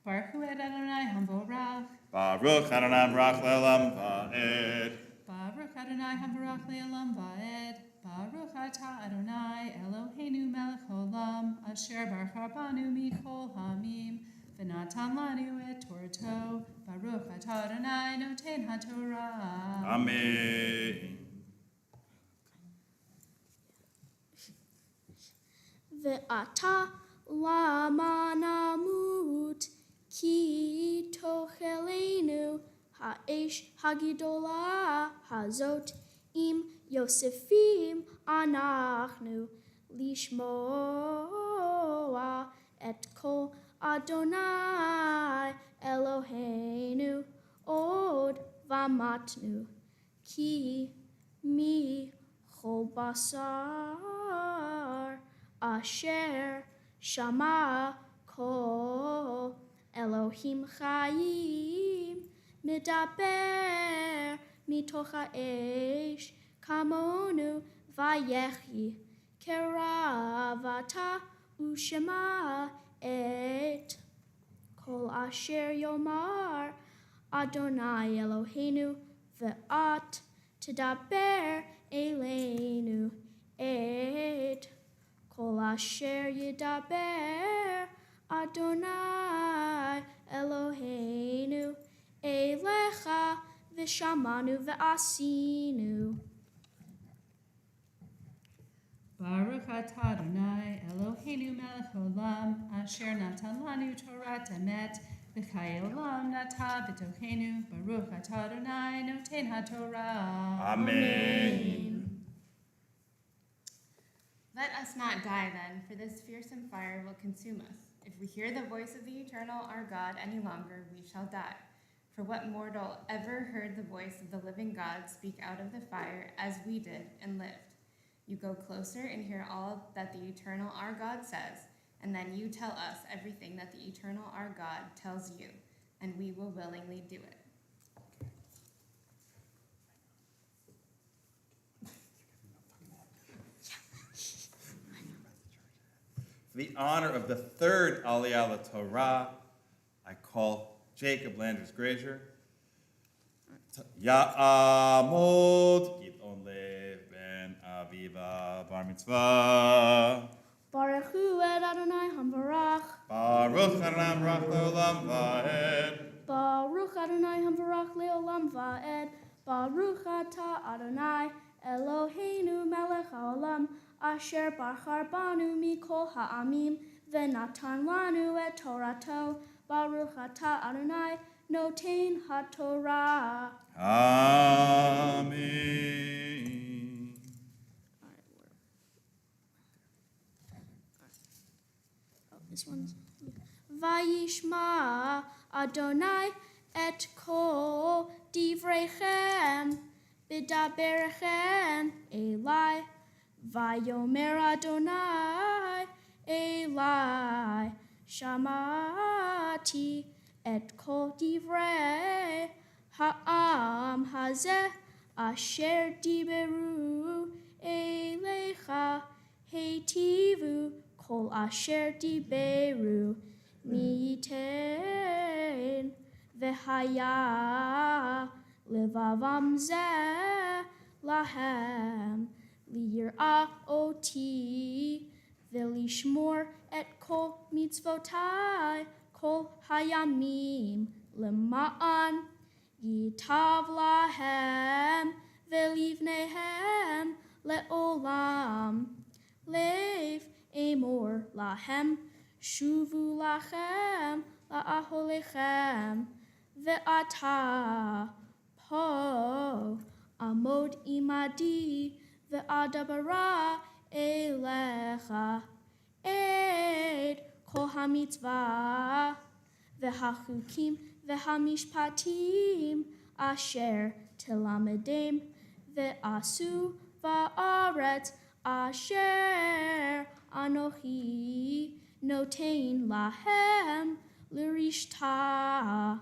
B: Baruch Hu Adonai Hamborach.
A: Baruch Adonai Baruch Le'olam Va'ed.
B: Baruch Adonai Hamborach Le'olam Va'ed. Baruch Atah Adonai Eloheinu melech olam asher bachar banu mikol hamim v'natan lanu et Torto. Baruch Atah Adonai noten haTorah.
A: Amen.
E: Ve'ata lama namut ki tochelenu ha'esh hagidola hazot im Yosefim anachnu lishmoa et kol Adonai Eloheinu od vamatnu ki mi chol basar asher shama kol Elohim chayim medaber mitoch ha'esh kamonu vayechi keravata ushema et kol asher yomar Adonai Eloheinu ve'at tedaber eleinu et kol asher yedaber Adonai Eloheinu elecha v'shamanu ve'asinu.
B: Baruch Atah Adonai Eloheinu melech olam asher natan lanu Torat emet v'chayei olam nata b'tochenu. Baruch Atah Adonai noten haTorah.
A: Amen.
G: Let us not die then, for this fearsome fire will consume us. If we hear the voice of the eternal our God any longer, we shall die. For what mortal ever heard the voice of the living God speak out of the fire as we did and lived? You go closer and hear all that the eternal our God says, and then you tell us everything that the eternal our God tells you, and we will willingly do it.
A: For the honor of the third Aliyah Torah, I call Jacob Landers-Graser. Ya'amod Gidon Lev ben Aviva Bar Mitzvah.
E: Baruch Hu Adonai Hamborach.
A: Baruch Adonai Baruch Le'olam Va'ed.
E: Baruch Adonai Hamborach Le'olam Va'ed. Baruch Atah Adonai Eloheinu melech haolam asher bachar banu mikol ha'amim v'natan lanu et Torato. Baruch Atah Adonai noten haTorah.
A: Amen.
E: This one's Vayishma Adonai et kol divrechem b'daberchem Eli. Vayomer Adonai Eli Shamati et kol divrei ha'am hazeh asher diberu elecha heitivu kol asher diberu miten v'haya levavam zeh lahem liyirah oti v'lishmor et kol mitzvotai kol hayamim lema'an yitav lahem v'livnehem le'olam lev emor lahem Shuvu lachem la'aholechem ve'ata po amod imadi ve'adabara elecha ed kol hamitzvah ve'hachukim ve'hamishpatim asher tilamedem ve'asu va'aretz asher anochi notein lahem lirishta.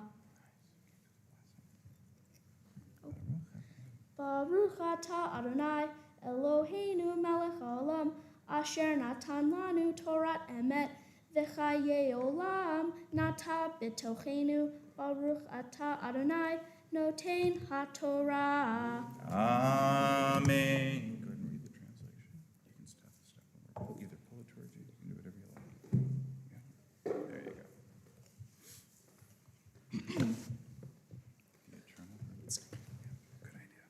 E: Baruch atah Adonai Eloheinu melech haolam asher natan lanu Torat emet v'chayei olam nata b'tochenu. Baruch atah Adonai notein haTorah.
A: Amen. Go ahead and read the translation. You can step over. Either pull it towards you. You can do whatever you like. Yeah. There you go. The eternal purpose. Yeah, good idea.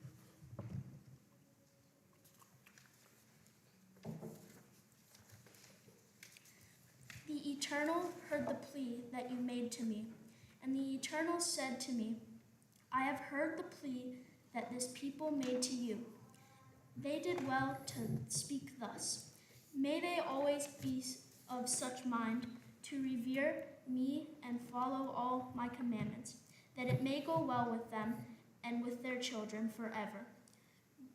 E: The Eternal heard the plea that you made to me, and the Eternal said to me, I have heard the plea that this people made to you. They did well to speak thus. May they always be of such mind to revere me and follow all my commandments, that it may go well with them and with their children forever.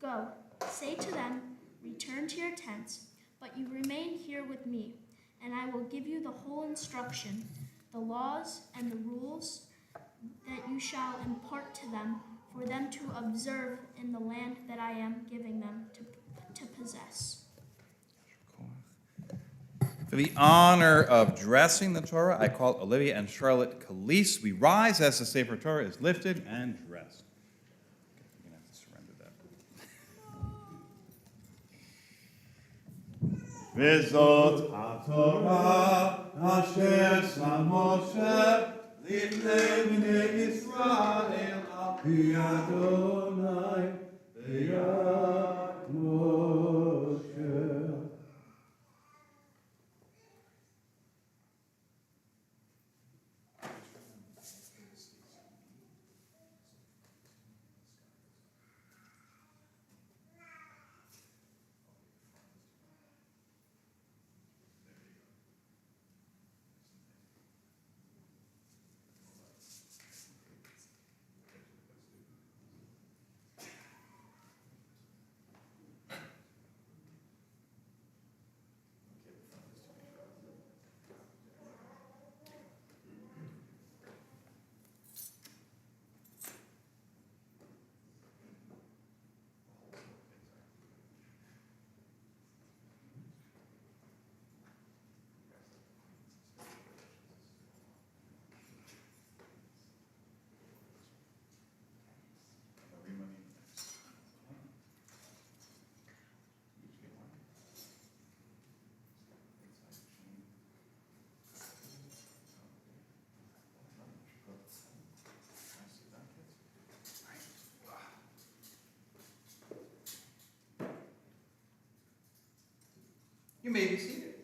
E: Go, say to them, return to your tents, but you remain here with me, and I will give you the whole instruction, the laws and the rules that you shall impart to them, for them to observe in the land that I am giving them to possess.
A: For the honor of dressing the Torah, I call Olivia and Charlotte Calise. We rise as the Sefer Torah is lifted and dressed. You're going to have to surrender that.
C: V'zot haTorah asher sam Moshe lifnei bnei Yisrael al pi Adonai b'yad Moshe.
A: You may be seated.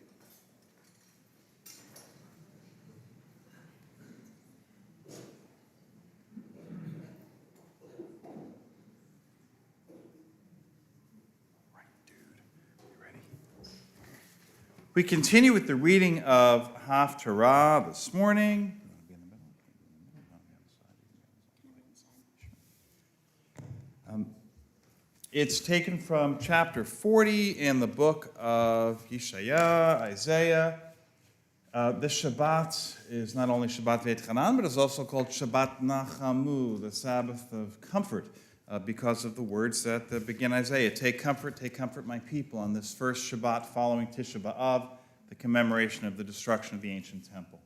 A: Right, dude. You ready? We continue with the reading of Haftarah this morning. It's taken from chapter 40 in the book of Yeshaya, Isaiah. This Shabbat is not only Shabbat V'etchanan, but it's also called Shabbat Nachamu, the Sabbath of comfort, because of the words that begin Isaiah. Take comfort, my people, on this first Shabbat following Tisha B'Av, the commemoration of the destruction of the ancient temple.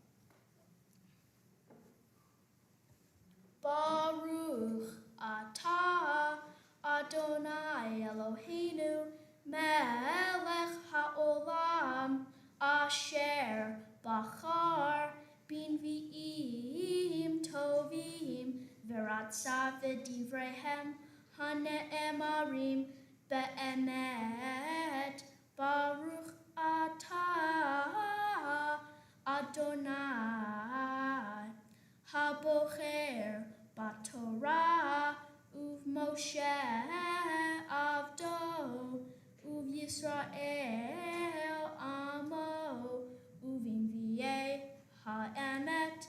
E: Baruch atah Adonai Eloheinu melech haolam asher bachar binvi'im tovim v'ratza v'divrehem hane'emarim be'emet. Baruch atah Adonai, Habocher Batorah, Uv Moshe Avdo, Uv Yisrael Amo, Uvim Vie Ha'emet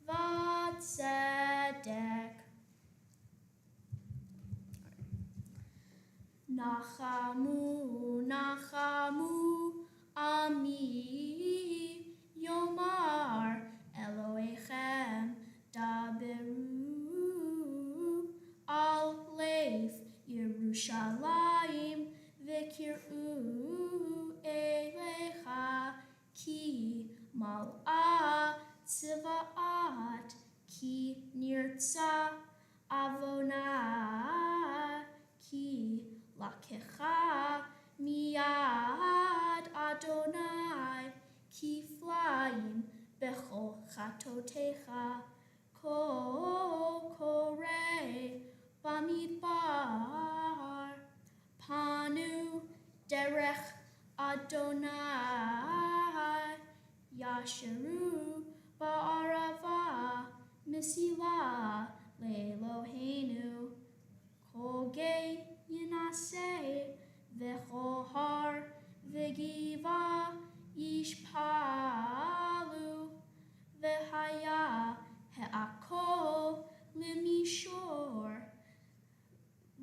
E: Vatzedek. Nachamu, Nachamu, Ami, Yomar, Elohechem, Daberu, Al Leif, Yerushalayim, V'kir'u Elecha, Ki Mal'a Tziva'at, Ki Nirtza, Avonai, Ki Lakecha, Miyad Adonai, Kiflaim, Bechol Chatotecha, Kol Korei, Bamidbar, Panu, Derech Adonai, Yasheru, Ba'arava, Misilah, Le'Eloheinu, Kogei, Yinaseh, V'chohar, V'giva, Yishpalu, V'haya, He'akol, Lemishor,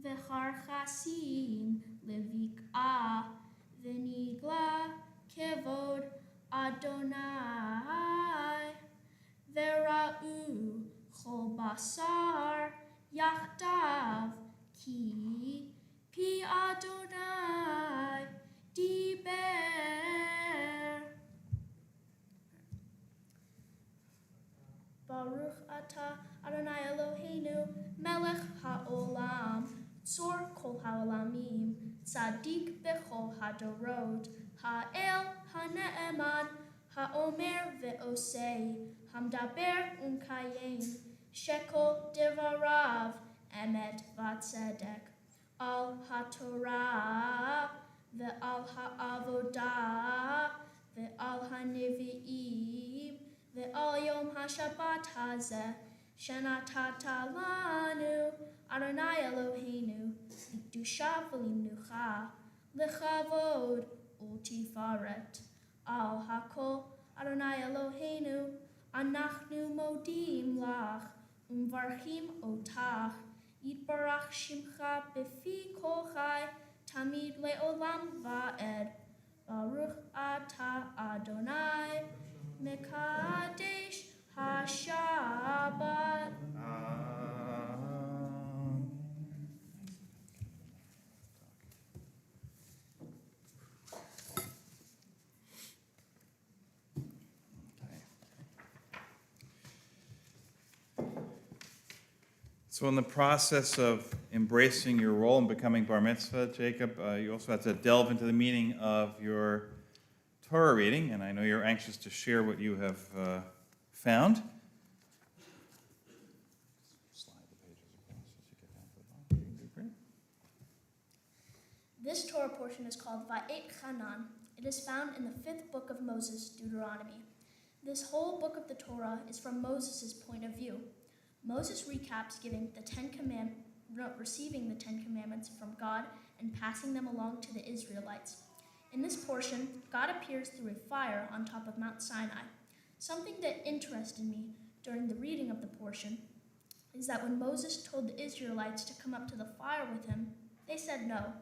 E: V'charchasim, Levik'ah, V'nigla, Kevod, Adonai, V'ra'u, Chol Basar, Yachdav, Ki Pi Adonai Diber. Baruch Atah Adonai Eloheinu Melech HaOlam Tzor Kol HaOlamim Tzadik Bechol HaDorot Ha'el HaNe'eman HaOmer Ve'osei Hamdaber Unkayim Shekel Devarav Emet Vatzedek Al HaTorah Ve'al HaAvodah Ve'al HaNevi'im Ve'al Yom HaShabbat Hazeh Shenatata Lanu Adonai Eloheinu L'Kedusha V'Limnucha L'Chavod U'Tifaret Al HaKol Adonai Eloheinu Anachnu Modim Lach Umvarchim Otach Yitbarach Shimcha Befi Kol Chai Tamid Le'olam Va'ed Baruch Atah Adonai Mekadesh HaShabbat.
A: So in the process of embracing your role and becoming bar mitzvah, Jacob, you also have to delve into the meaning of your Torah reading, and I know you're anxious to share what you have found. Slide the pages across as you get down to the bottom. You can do great.
E: This Torah portion is called Va'et Chanan. It is found in the 5th book of Moses, Deuteronomy. This whole book of the Torah is from Moses' point of view. Moses recaps receiving the Ten Commandments from God and passing them along to the Israelites. In this portion, God appears through a fire on top of Mount Sinai. Something that interested me during the reading of the portion is that when Moses told the Israelites to come up to the fire with him, they said no.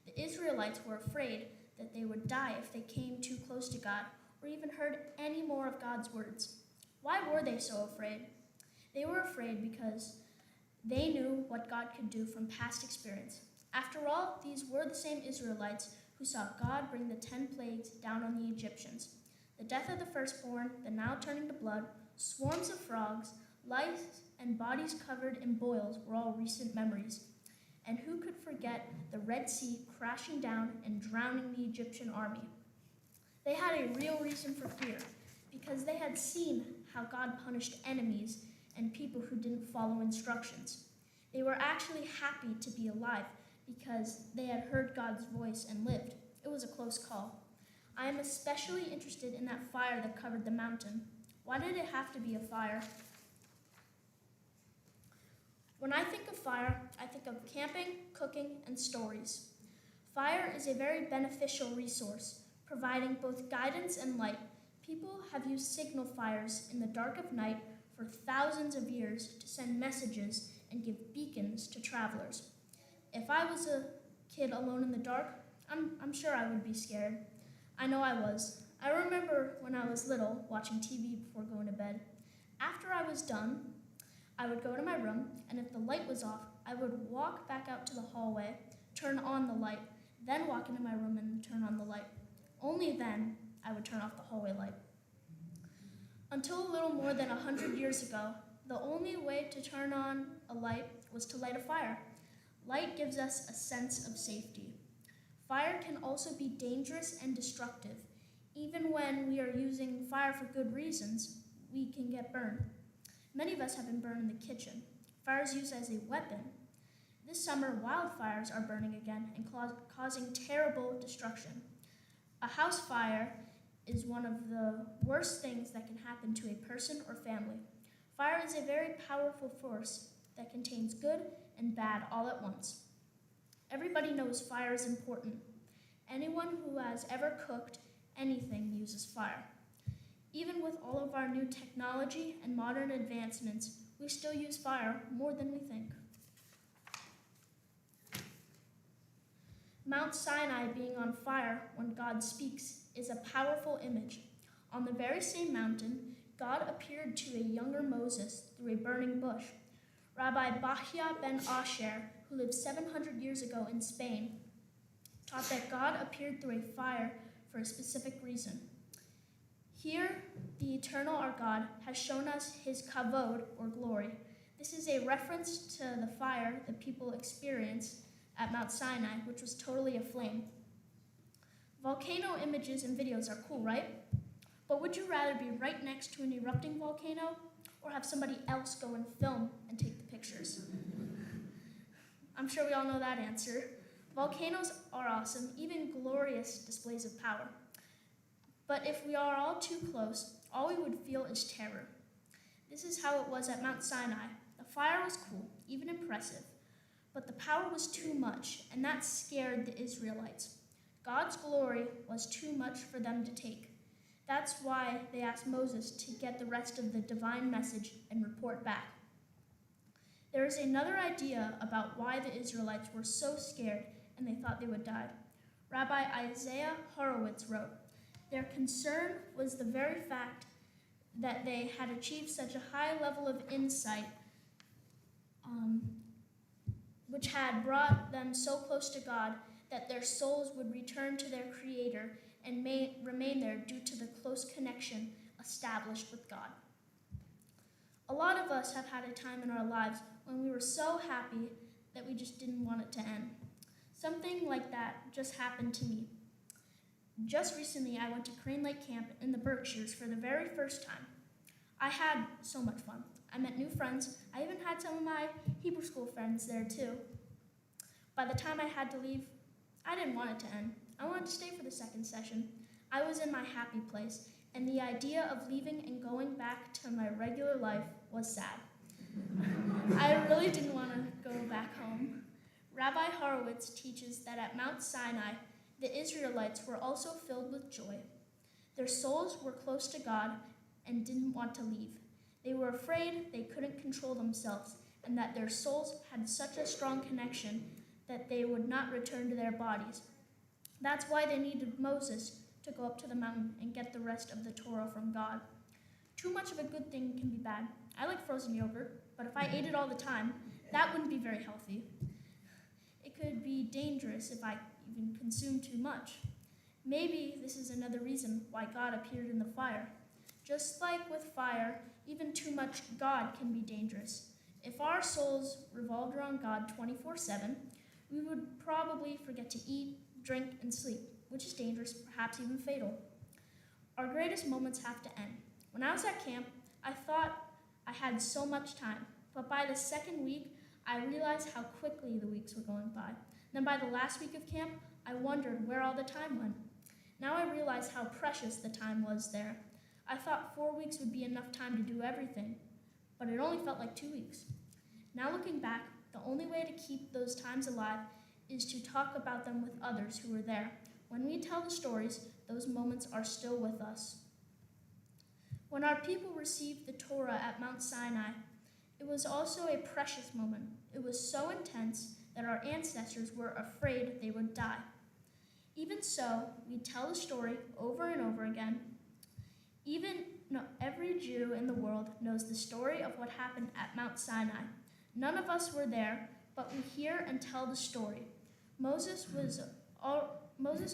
E: The Israelites were afraid that they would die if they came too close to God or even heard any more of God's words. Why were they so afraid? They were afraid because they knew what God could do from past experience. After all, these were the same Israelites who saw God bring the 10 plagues down on the Egyptians. The death of the firstborn, the Nile turning to blood, swarms of frogs, lice, and bodies covered in boils were all recent memories. And who could forget the Red Sea crashing down and drowning the Egyptian army? They had a real reason for fear, because they had seen how God punished enemies and people who didn't follow instructions. They were actually happy to be alive because they had heard God's voice and lived. It was a close call. I am especially interested in that fire that covered the mountain. Why did it have to be a fire? When I think of fire, I think of camping, cooking, and stories. Fire is a very beneficial resource, providing both guidance and light. People have used signal fires in the dark of night for thousands of years to send messages and give beacons to travelers. If I was a kid alone in the dark, I'm sure I would be scared. I know I was. I remember when I was little watching TV before going to bed. After I was done, I would go to my room, and if the light was off, I would walk back out to the hallway, turn on the light, then walk into my room and turn on the light. Only then I would turn off the hallway light. Until a little more than 100 years ago, the only way to turn on a light was to light a fire. Light gives us a sense of safety. Fire can also be dangerous and destructive. Even when we are using fire for good reasons, we can get burned. Many of us have been burned in the kitchen. Fire is used as a weapon. This summer, wildfires are burning again and causing terrible destruction. A house fire is one of the worst things that can happen to a person or family. Fire is a very powerful force that contains good and bad all at once. Everybody knows fire is important. Anyone who has ever cooked anything uses fire. Even with all of our new technology and modern advancements, we still use fire more than we think. Mount Sinai being on fire when God speaks is a powerful image. On the very same mountain, God appeared to a younger Moses through a burning bush. Rabbi Bahya ben Asher, who lived 700 years ago in Spain, taught that God appeared through a fire for a specific reason. Here, the eternal our God has shown us his kavod, or glory. This is a reference to the fire the people experienced at Mount Sinai, which was totally aflame. Volcano images and videos are cool, right? But would you rather be right next to an erupting volcano or have somebody else go and film and take the pictures? I'm sure we all know that answer. Volcanoes are awesome, even glorious displays of power. But if we are all too close, all we would feel is terror. This is how it was at Mount Sinai. The fire was cool, even impressive, but the power was too much, and that scared the Israelites. God's glory was too much for them to take. That's why they asked Moses to get the rest of the divine message and report back. There is another idea about why the Israelites were so scared and they thought they would die. Rabbi Isaiah Horowitz wrote, "Their concern was the very fact that they had achieved such a high level of insight, which had brought them so close to God that their souls would return to their Creator and may remain there due to the close connection established with God." A lot of us have had a time in our lives when we were so happy that we just didn't want it to end. Something like that just happened to me. Just recently, I went to Crane Lake Camp in the Berkshires for the very first time. I had so much fun. I met new friends. I even had some of my Hebrew school friends there too. By the time I had to leave, I didn't want it to end. I wanted to stay for the second session. I was in my happy place, and the idea of leaving and going back to my regular life was sad. I really didn't want to go back home. Rabbi Horowitz teaches that at Mount Sinai, the Israelites were also filled with joy. Their souls were close to God and didn't want to leave. They were afraid they couldn't control themselves and that their souls had such a strong connection that they would not return to their bodies. That's why they needed Moses to go up to the mountain and get the rest of the Torah from God. Too much of a good thing can be bad. I like frozen yogurt, but if I ate it all the time, that wouldn't be very healthy. It could be dangerous if I even consumed too much. Maybe this is another reason why God appeared in the fire. Just like with fire, even too much God can be dangerous. If our souls revolved around God 24/7, we would probably forget to eat, drink, and sleep, which is dangerous, perhaps even fatal. Our greatest moments have to end. When I was at camp, I thought I had so much time, but by the second week, I realized how quickly the weeks were going by. Then by the last week of camp, I wondered where all the time went. Now I realize how precious the time was there. I thought 4 weeks would be enough time to do everything, but it only felt like 2 weeks. Now looking back, the only way to keep those times alive is to talk about them with others who were there. When we tell the stories, those moments are still with us. When our people received the Torah at Mount Sinai, it was also a precious moment. It was so intense that our ancestors were afraid they would die. Even so, we tell the story over and over again. Every Jew in the world knows the story of what happened at Mount Sinai. None of us were there, but we hear and tell the story. Moses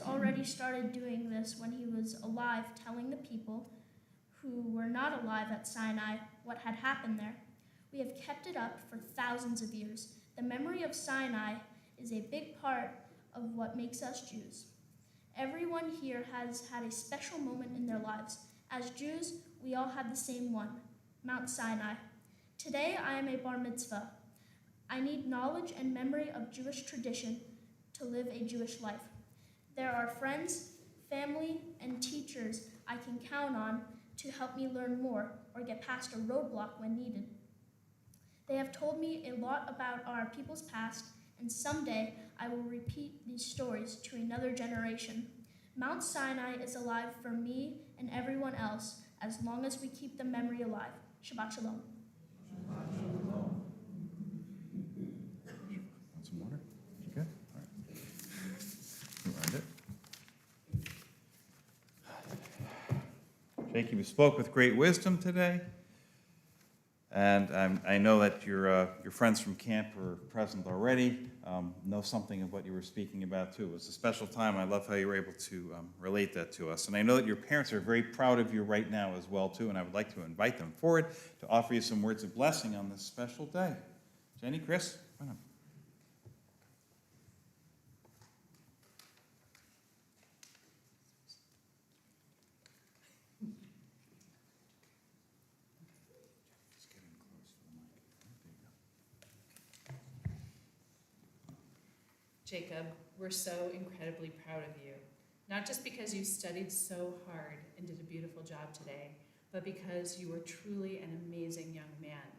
E: already started doing this when he was alive, telling the people who were not alive at Sinai what had happened there. We have kept it up for thousands of years. The memory of Sinai is a big part of what makes us Jews. Everyone here has had a special moment in their lives. As Jews, we all have the same one, Mount Sinai. Today, I am a bar mitzvah. I need knowledge and memory of Jewish tradition to live a Jewish life. There are friends, family, and teachers I can count on to help me learn more or get past a roadblock when needed. They have told me a lot about our people's past, and someday I will repeat these stories to another generation. Mount Sinai is alive for me and everyone else as long as we keep the memory alive. Shabbat Shalom.
A: Want some water? You good? All right. You earned it. Jacob, you spoke with great wisdom today. And I know that your friends from camp are present already, know something of what you were speaking about too. It was a special time. I love how you were able to relate that to us. And I know that your parents are very proud of you right now as well too, and I would like to invite them forward to offer you some words of blessing on this special day. Jenny, Chris, come on.
H: Jacob, we're so incredibly proud of you, not just because you studied so hard and did a beautiful job today, but because you were truly an amazing young man.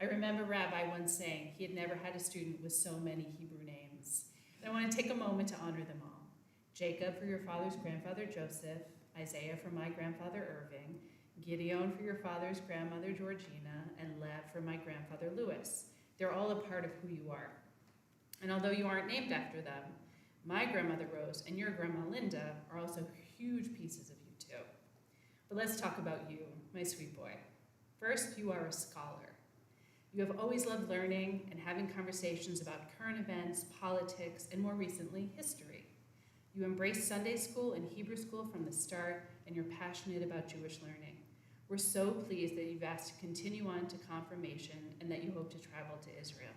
H: I remember Rabbi once saying he had never had a student with so many Hebrew names. And I want to take a moment to honor them all. Jacob for your father's grandfather Joseph, Isaiah for my grandfather Irving, Gideon for your father's grandmother Georgina, and Lev for my grandfather Louis. They're all a part of who you are. And although you aren't named after them, my grandmother Rose and your grandma Linda are also huge pieces of you too. But let's talk about you, my sweet boy. First, you are a scholar. You have always loved learning and having conversations about current events, politics, and more recently, history. You embraced Sunday school and Hebrew school from the start, and you're passionate about Jewish learning. We're so pleased that you've asked to continue on to confirmation and that you hope to travel to Israel.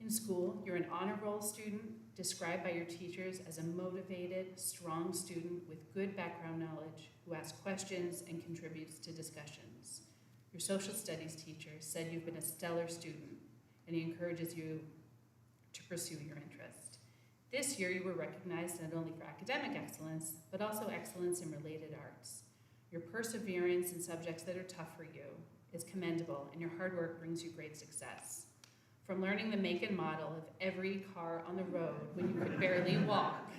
H: In school, you're an honor roll student, described by your teachers as a motivated, strong student with good background knowledge who asks questions and contributes to discussions. Your social studies teacher said you've been a stellar student, and he encourages you to pursue your interest. This year, you were recognized not only for academic excellence, but also excellence in related arts. Your perseverance in subjects that are tough for you is commendable, and your hard work brings you great success. From learning the make and model of every car on the road when you could barely walk,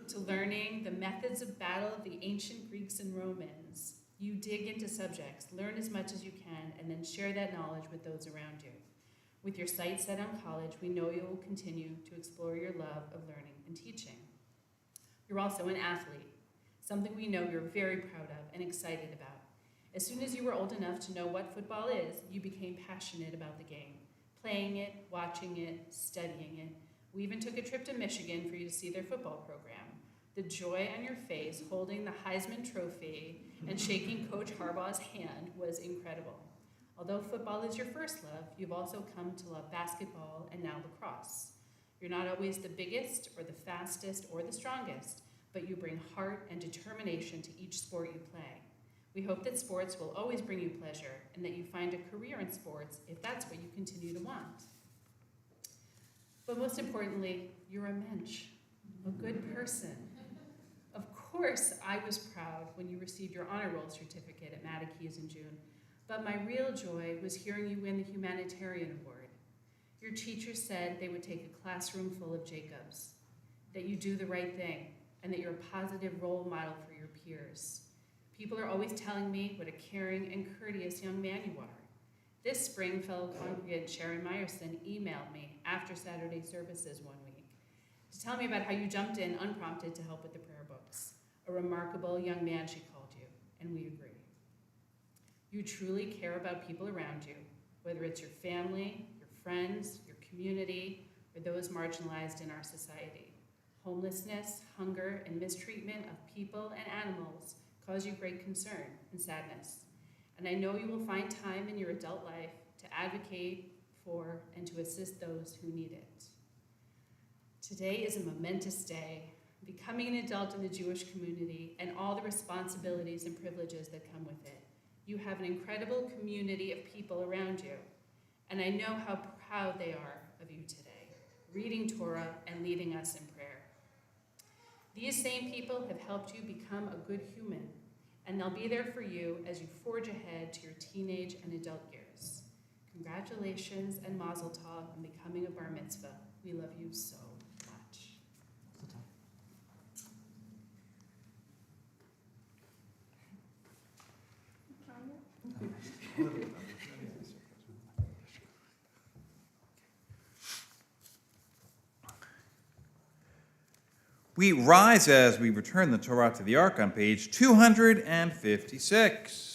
H: to learning the methods of battle of the ancient Greeks and Romans, you dig into subjects, learn as much as you can, and then share that knowledge with those around you. With your sights set on college, we know you will continue to explore your love of learning and teaching. You're also an athlete, something we know you're very proud of and excited about. As soon as you were old enough to know what football is, you became passionate about the game, playing it, watching it, studying it. We even took a trip to Michigan for you to see their football program. The joy on your face holding the Heisman Trophy and shaking Coach Harbaugh's hand was incredible. Although football is your first love, you've also come to love basketball and now lacrosse. You're not always the biggest or the fastest or the strongest, but you bring heart and determination to each sport you play. We hope that sports will always bring you pleasure and that you find a career in sports if that's what you continue to want. But most importantly, you're a mensch, a good person. course, I was proud when you received your honor roll certificate at Matta Keys in June, but my real joy was hearing you win the humanitarian award. Your teachers said they would take a classroom full of Jacobs, that you do the right thing, and that you're a positive role model for your peers. People are always telling me what a caring and courteous young man you are. This spring, fellow congregant Sharon Meyerson emailed me after Saturday services one week to tell me about how you jumped in unprompted to help with the prayer books. A remarkable young man, she called you, and we agree. You truly care about people around you, whether it's your family, your friends, your community, or those marginalized in our society. Homelessness, hunger, and mistreatment of people and animals cause you great concern and sadness. And I know you will find time in your adult life to advocate for and to assist those who need it. Today is a momentous day, becoming an adult in the Jewish community and all the responsibilities and privileges that come with it. You have an incredible community of people around you, and I know how proud they are of you today, reading Torah and leading us in prayer. These same people have helped you become a good human, and they'll be there for you as you forge ahead to your teenage and adult years. Congratulations and mazel tov on becoming a bar mitzvah. We love you so much.
A: We rise as we return the Torah to the Ark on page 256.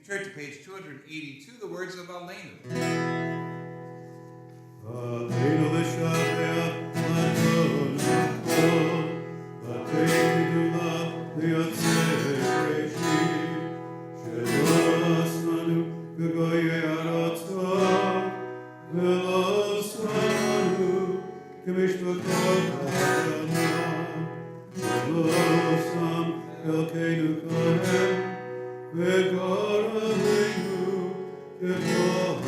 A: Turn to page 282, the words of Aleinu.
C: Aleinu l'shaveh Adon hakol, v'teidula liyotzei reshit, shelo asmanu k'goyei aratzah, v'lo asmanu k'mishpachot ha'adamah, v'lo asam elkeinu kohen, v'gor aleinu k'kohanom.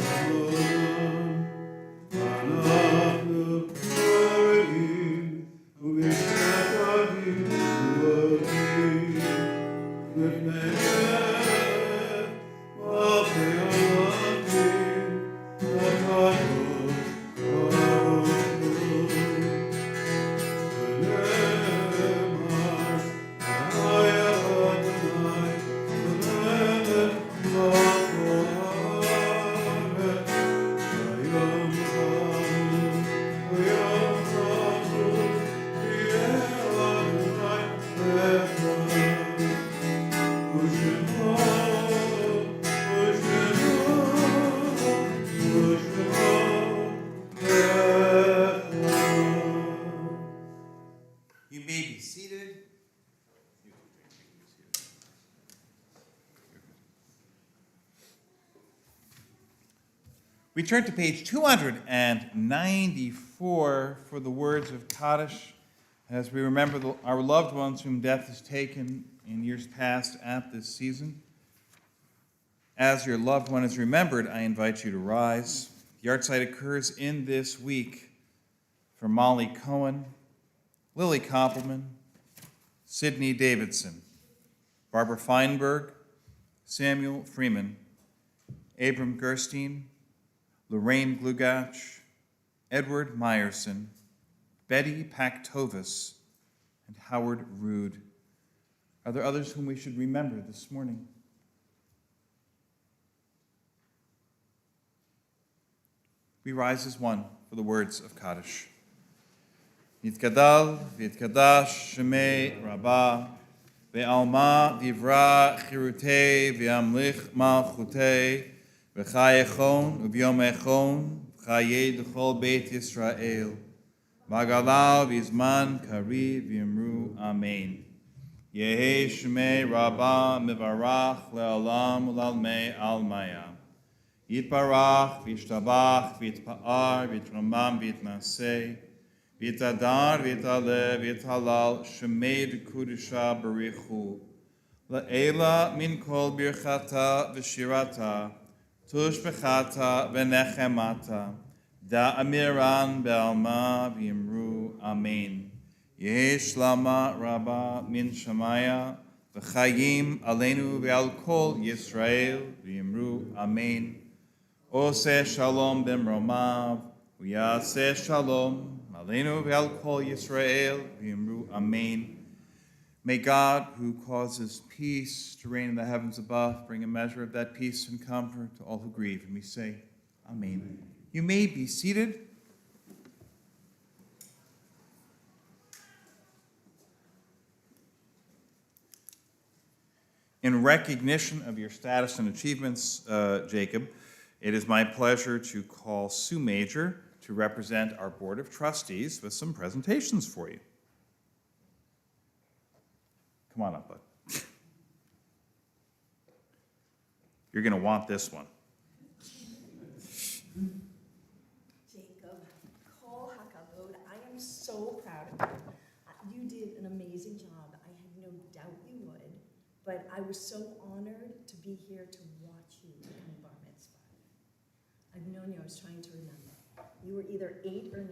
C: אנחנו קוראים ומשתחווים ועומדים לפני מלכי המלכים הקדוש ברוך הוא. ונאמר היה אדוני למלך מלכו
A: We turn to page 294 for the words of Kaddish as we remember our loved ones whom death has taken in years past at this season. As your loved one is remembered, I invite you to rise. The yahrzeit occurs in this week for Molly Cohen, Lily Koppelman, Sidney Davidson, Barbara Feinberg, Samuel Freeman, Abram Gerstein, Lorraine Glugach, Edward Meyerson, Betty Paktovis, and Howard Rood. Are there others whom we should remember this morning? We rise as one for the words of Kaddish. Yitkadal v'yitkadash shemei Rabbah ve'alma divra chirutei ve'amlich malchutei v'chayechon u'b'yom echon v'chayei d'chol beit Yisrael v'agalal v'izman kari v'yimru amen. Yehi shemei Rabbah mivarach le'olam u'lalmei almaya. Yitbarach v'yishtabach v'yitpa'ar v'yitramam v'yitnaseh v'yitadar v'yitale v'yithalal shemei d'kudisha barichu la'ela min kol birchata v'shirata tush b'chata v'nechemata da'amiran be'alma v'yimru amen. Yehi shlama rabba min shamaya v'chayim aleinu ve'al kol Yisrael v'yimru amen. Oseh shalom b'mromav v'yaseh shalom aleinu ve'al kol Yisrael v'yimru amen. May God, who causes peace to reign in the heavens above, bring a measure of that peace and comfort to all who grieve. And we say, amen. You may be seated. In recognition of your status and achievements, Jacob, it is my pleasure to call Sue Major to represent our Board of Trustees with some presentations for you. Come on up, bud. You're going to want this one.
I: Jacob, Kol HaKavod, I am so proud of you. You did an amazing job. I had no doubt you would, but I was so honored to be here to watch you become bar mitzvah. I've known you, I was trying to remember. You were either 8 or 9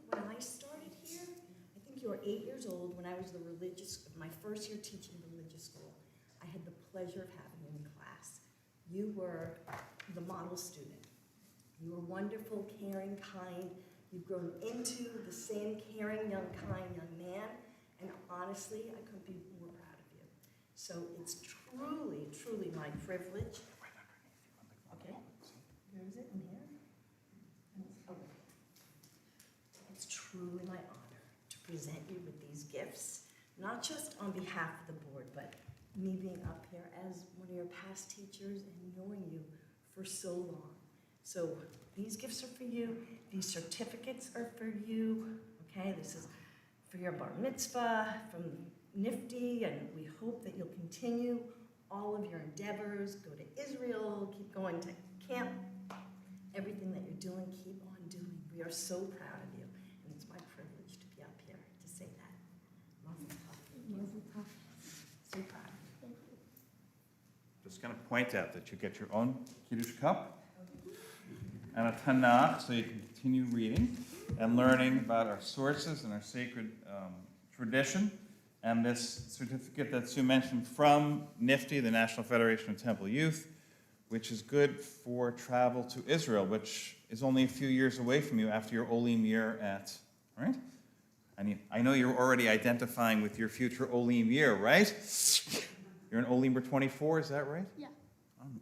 I: when I started here. I think you were 8 years old when I was my first year teaching religious school. I had the pleasure of having you in class. You were the model student. You were wonderful, caring, kind. You've grown into the same caring, young, kind young man. And honestly, I couldn't be more proud of you. So it's truly, truly my privilege. Okay. Where is it? In here? Oh. It's truly my honor to present you with these gifts, not just on behalf of the board, but me being up here as one of your past teachers and knowing you for so long. So these gifts are for you. These certificates are for you. Okay, this is for your bar mitzvah from Nifty, and we hope that you'll continue all of your endeavors. Go to Israel, keep going to camp. Everything that you're doing, keep on doing. We are so proud of you, and it's my privilege to be up here to say that. Mazel tov. Mazel tov. So proud of you.
A: Just going to point out that you get your own Kiddush cup and a Tanakh, so you can continue reading and learning about our sources and our sacred tradition. And this certificate that Sue mentioned from NIFTY, the National Federation of Temple Youth, which is good for travel to Israel, which is only a few years away from you after your Olim year at, right? I know you're already identifying with your future Olim year, right? You're an Olim 24, is that right?
E: Yeah.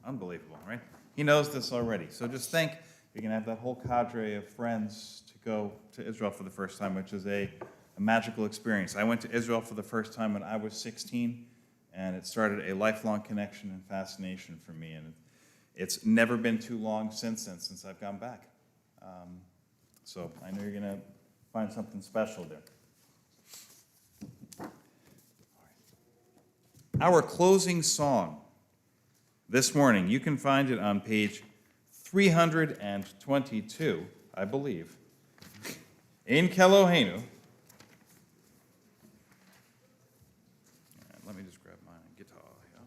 A: Unbelievable, right? He knows this already. So just think, you're going to have that whole cadre of friends to go to Israel for the first time, which is a magical experience. I went to Israel for the first time when I was 16, and it started a lifelong connection and fascination for me. And it's never been too long since then, since I've gone back. So I know you're going to find something special there. Our closing song this morning, you can find it on page 322, I believe. In Kelohenu. Let me just grab my guitar here.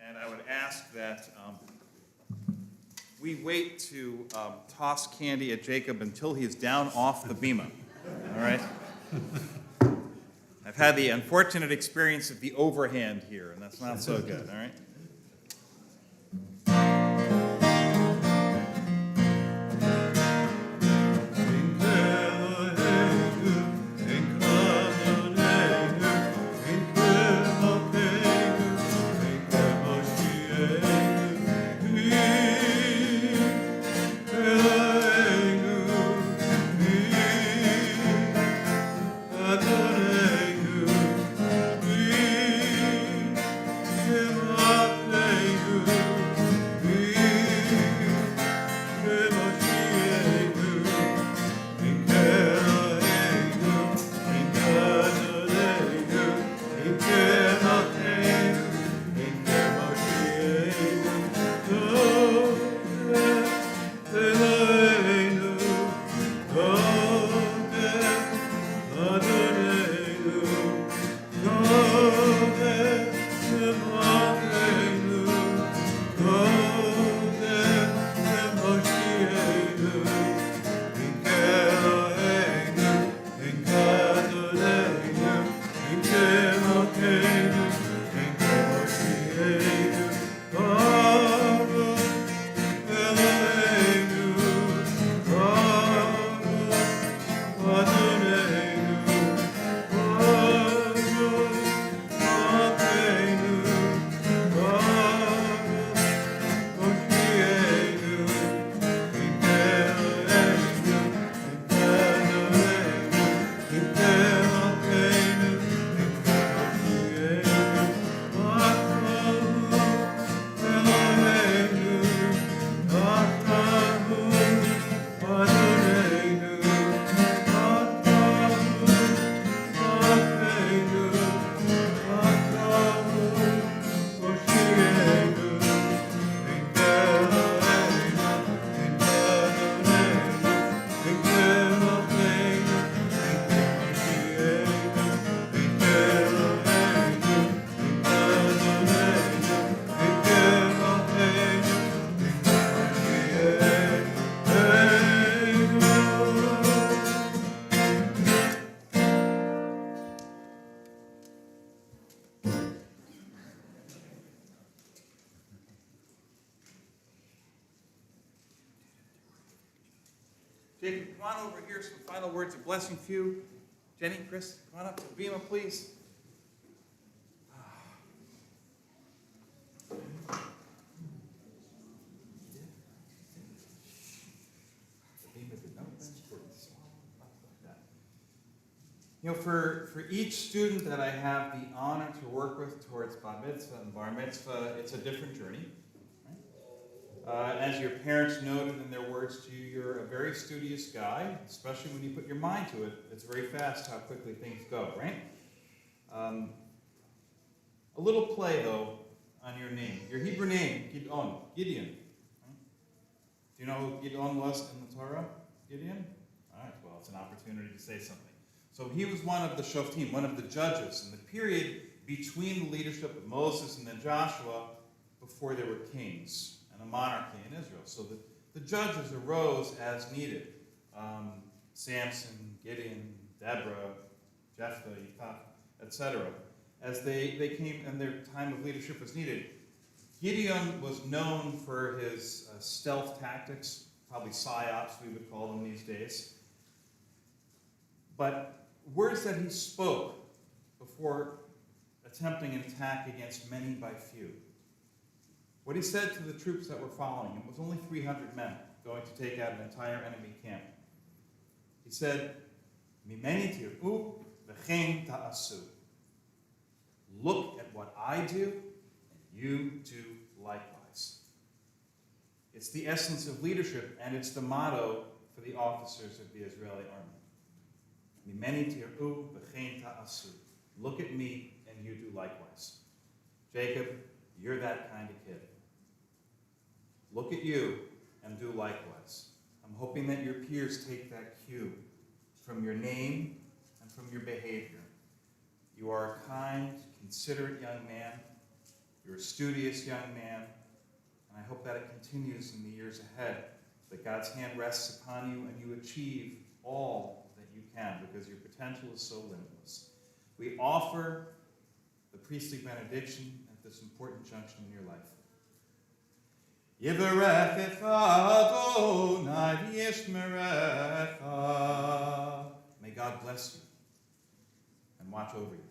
A: And I would ask that we wait to toss candy at Jacob until he's down off the bima. All right? I've had the unfortunate experience of the overhand here, and that's not so good, all right? Jacob, come on over here, some final words of blessing for you. Jenny, Chris, come on up to the bima, please. You know, for each student that I have the honor to work with towards bat mitzvah and bar mitzvah, it's a different journey. Right? As your parents noted in their words to you, you're a very studious guy, especially when you put your mind to it. It's very fast how quickly things go, right? A little play, though, on your name. Your Hebrew name, Gideon. Right? Do you know who Gideon was in the Torah? Gideon? All right, well, it's an opportunity to say something. So he was one of the Shoftim, one of the judges in the period between the leadership of Moses and then Joshua before there were kings and a monarchy in Israel. So the judges arose as needed. Samson, Gideon, Deborah, Jephthah, etc. As they came and their time of leadership was needed. Gideon was known for his stealth tactics, probably psyops we would call them these days. But words that he spoke before attempting an attack against many by few. What he said to the troops that were following him was only 300 men going to take out an entire enemy camp. He said, Mimeni tir'u v'chein ta'asu. Look at what I do, and you do likewise. It's the essence of leadership, and it's the motto for the officers of the Israeli army. Look at me, and you do likewise. Jacob, You're that kind of kid. Look at you and do likewise. I'm hoping that your peers take that cue from your name and from your behavior. You are a kind, considerate young man. You're a studious young man. And I hope that it continues in the years ahead, that God's hand rests upon you and you achieve all that you can, because your potential is so limitless. We offer the priestly benediction at this important junction in your life. Yivarechecha Adonai v'yishmerecha. May God bless you and watch over you.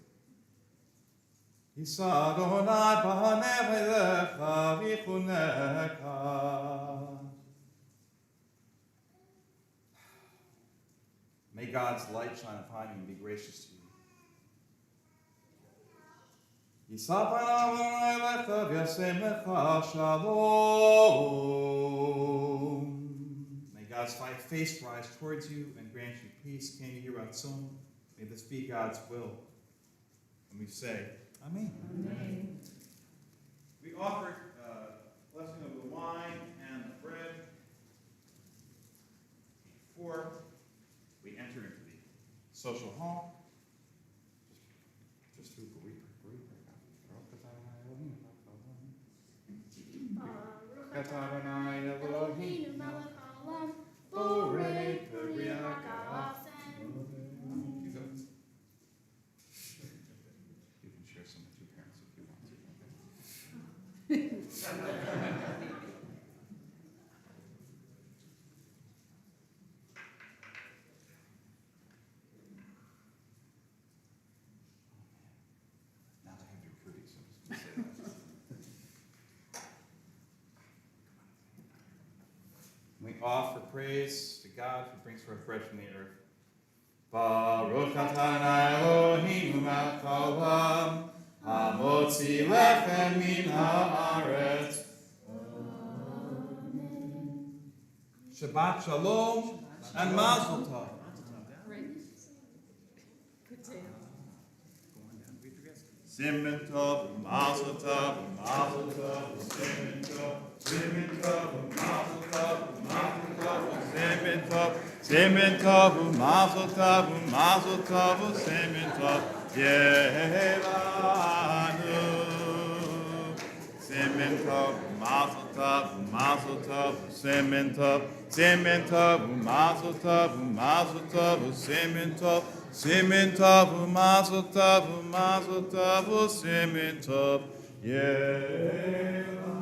A: Yisa Adonai b'haneh elecha v'chunecha. May God's light shine upon you and be gracious to you. Yisa panav elecha v'yasem lecha shalom. May God's face rise towards you and grant you peace. Can you hear Ratzon? May this be God's will. And we say, Amen.
H: Amen.
A: We offer blessing of the wine and the bread before we enter into the social hall. Just who we
E: Eloheinu melech haolam, borei peri ha'gafen.
A: You go. You can share some with your parents if you want to. Now they have your cookies, so I'm just going to say that. We offer praise to God who brings forth bread from the earth. Baruch atah Eloheinu melech haolam, hamotzi lechem min haaretz. Shabbat shalom and mazel tov. Simen tov, mazel tov, mazel tov, simen tov, simen tov, mazel tov, mazel tov, simen tov, simen tov, mazel tov, mazel tov, simen tov, Yevanu. Simen tov, mazel tov, mazel tov, simen tov, simen tov, mazel tov, mazel tov, simen tov. Simen tov, mazel tov, simen tov, yeah.